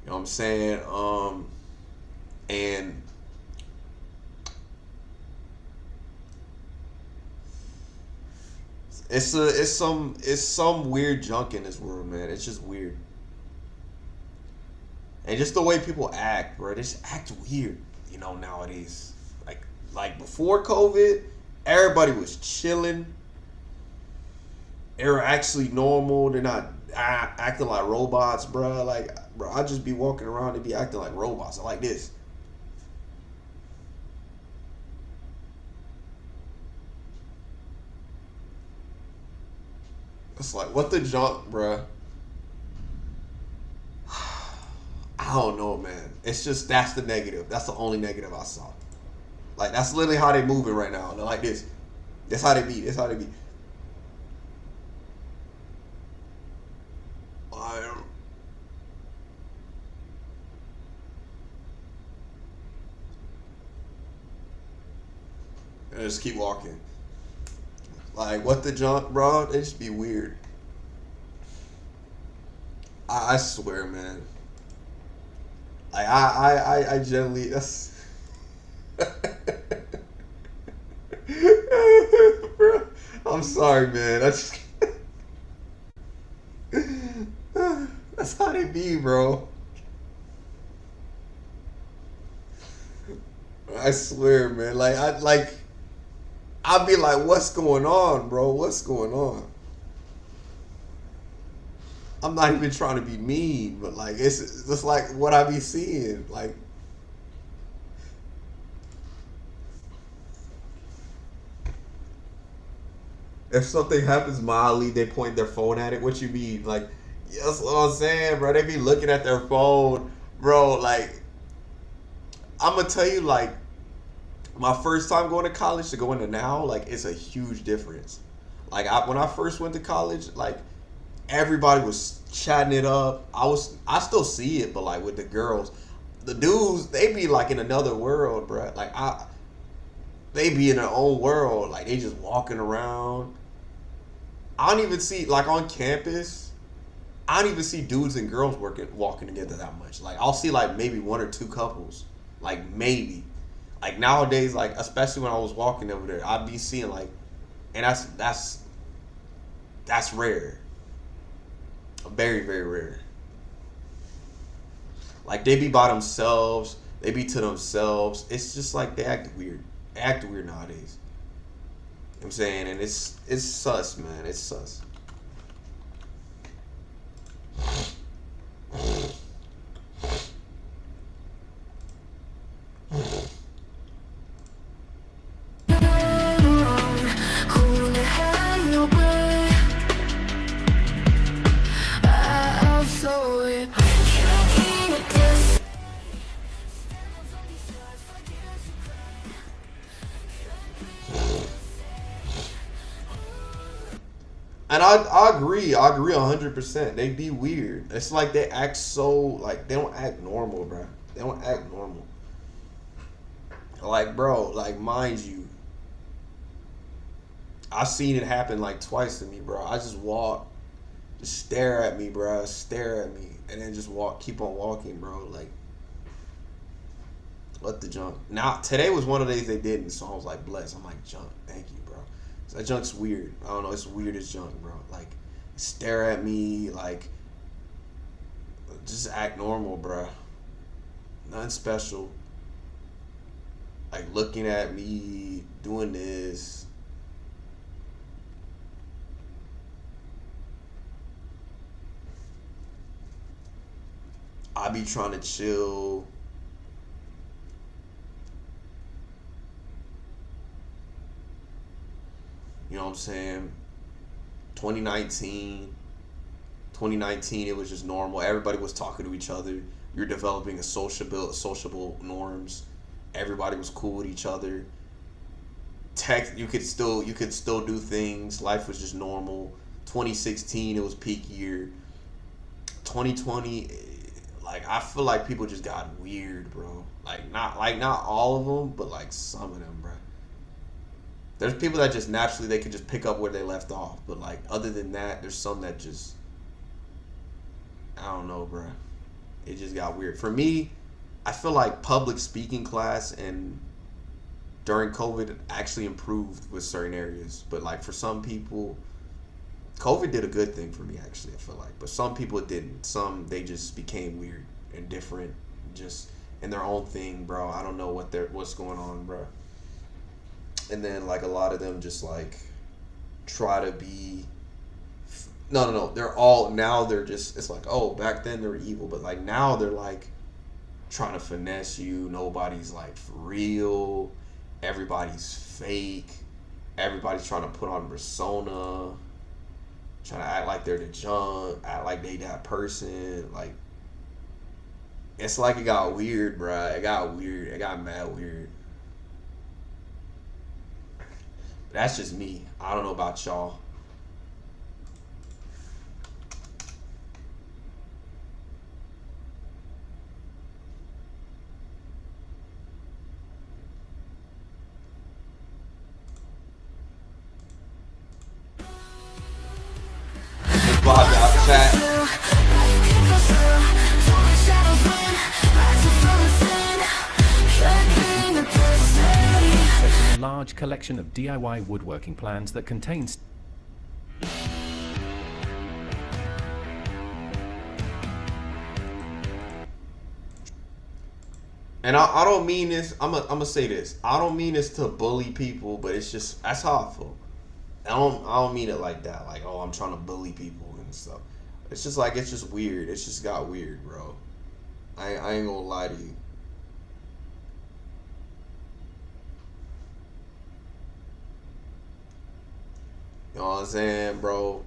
You know what I'm saying? And it's some weird junk in this world, man. It's just weird. And just the way people act, bro. They just act weird, nowadays. Like before COVID, everybody was chilling. They were actually normal. They're not acting like robots, bro. Like, bro, I just be walking around and be acting like robots. I like this. It's like, what the junk, bro? I don't know, man. It's just, that's the negative. That's the only negative I saw. Like, that's literally how they moving right now. They're like this. That's how they be. That's how they be. And just keep walking. Like, what the junk, bro? They just be weird. I swear, man. Like, I generally, that's... Bro, I'm sorry, man. That's how they be, bro. I swear, man. I'd be like, what's going on, bro? What's going on? I'm not even trying to be mean, but like, it's just like what I be seeing. Like, if something happens mildly, they point their phone at it. What you mean? Like, yeah, that's what I'm saying, bro. They be looking at their phone, bro. Like, I'm gonna tell you, like, my first time going to college to going to now, like, it's a huge difference. Like, when I first went to college, like, everybody was chatting it up. I still see it, but like with the girls, the dudes, they be like in another world, bro. Like, they be in their own world. Like, they just walking around. I don't even see, like, on campus, I don't even see dudes and girls walking together that much. Like, I'll see like maybe one or two couples, like maybe. Like nowadays, like especially when I was walking over there, I'd be seeing like, and that's rare, very very rare. Like, they be by themselves, they be to themselves. It's just like they act weird. They act weird nowadays. You know what I'm saying, and it's sus, man. It's sus. And I agree. I agree 100%. They be weird. It's like they act so, like, they don't act normal, bro. They don't act normal. Like, bro, like, mind you, I've seen it happen like twice to me, bro. I just walk, just stare at me, bro. Stare at me. And then just keep on walking, bro. Like, what the junk? Now, today was one of the days they didn't, so I was like, blessed. I'm like, junk, thank you, bro. So that junk's weird. I don't know, it's weird as junk, bro. Like, stare at me, like, just act normal, bro. Nothing special. Like, looking at me, doing this. I be trying to chill. You know what I'm saying? 2019, it was just normal. Everybody was talking to each other. You're developing a sociable norms. Everybody was cool with each other. tech, you could still do things. Life was just normal. 2016, it was peak year. 2020, like I feel like people just got weird, bro. Not all of them, but like some of them, bro. There's people that just naturally they could just pick up where they left off, but like other than that, there's some that just I don't know, bro. It just got weird. For me, I feel like public speaking class and during COVID actually improved with certain areas, but like for some people, COVID did a good thing for me actually. I feel like, but some people it didn't. Some they just became weird and different, just in their own thing, bro. I don't know what's going on, bro. And then like a lot of them just like try to be no. They're all now. They're just it's like oh back then they were evil, but like now they're like trying to finesse you. Nobody's like for real. Everybody's fake. Everybody's trying to put on persona. Trying to act like they're the junk. Act like they that person. Like it's like it got weird, bruh. It got weird. It got mad weird. That's just me. I don't know about y'all. Vibes out chat. A large collection of DIY woodworking plans that contains And I don't mean this. I'm gonna say this. I don't mean this to bully people, but it's just that's how I feel. I don't mean it like that. Like oh, I'm trying to bully people and stuff. It's just like it's just weird. It's just got weird, bro. I ain't gonna lie to you. You know what I'm saying, bro?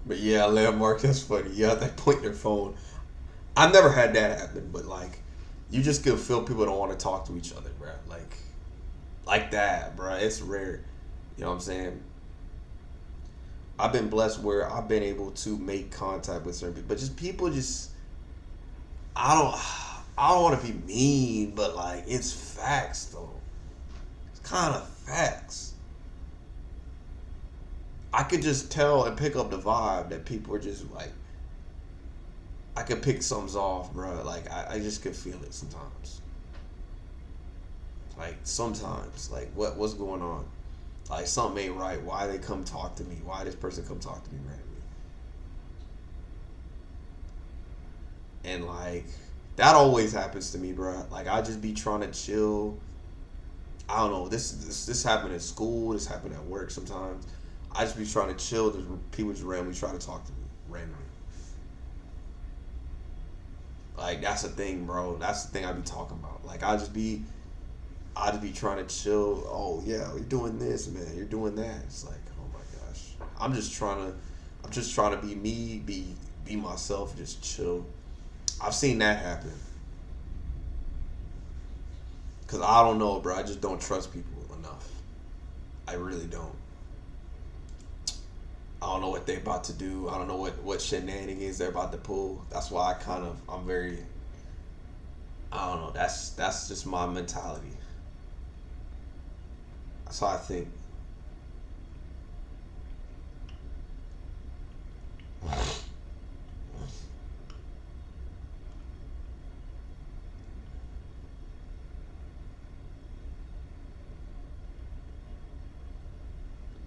But yeah, landmark, that's funny. Yeah, they point their phone. I've never had that happen, but like, you just can feel people don't want to talk to each other, bro. Like that, bro. It's rare. You know what I'm saying? I've been blessed where I've been able to make contact with certain people, but just people just, I don't want to be mean, but like, it's facts though. It's kind of facts. I could just tell and pick up the vibe that people are just like, I could pick something's off, bro. Like, I just could feel it sometimes. Like, sometimes. Like, what's going on? Like, something ain't right. Why they come talk to me? Why this person come talk to me randomly? And, like, that always happens to me, bro. Like, I just be trying to chill. I don't know. This happened at school. This happened at work sometimes. I just be trying to chill. There's people just randomly try to talk to me randomly. Like that's the thing, bro. That's the thing I be talking about. Like I just be trying to chill. Oh yeah, you're doing this, man. You're doing that. It's like, oh my gosh. I'm just trying to be me, be myself, just chill. I've seen that happen. Cause I don't know, bro. I just don't trust people enough. I really don't. I don't know what they're about to do. I don't know what shenanigans they're about to pull. That's why I'm very, I don't know. That's just my mentality. That's how I think.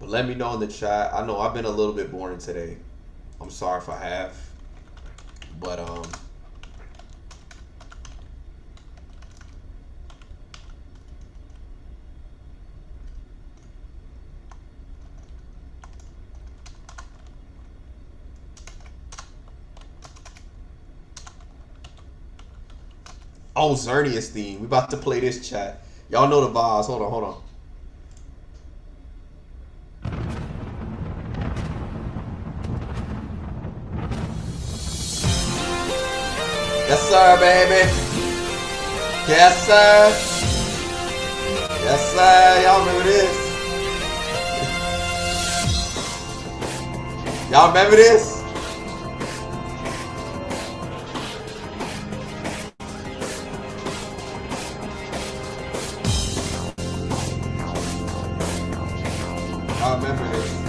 But let me know in the chat. I know I've been a little bit boring today. I'm sorry if I have. But oh, Xerneas theme. We about to play this, chat. Y'all know the vibes. Hold on, hold on. Yes, sir, baby. Yes, sir. Yes, sir. Y'all remember this? Y'all remember this? I remember this.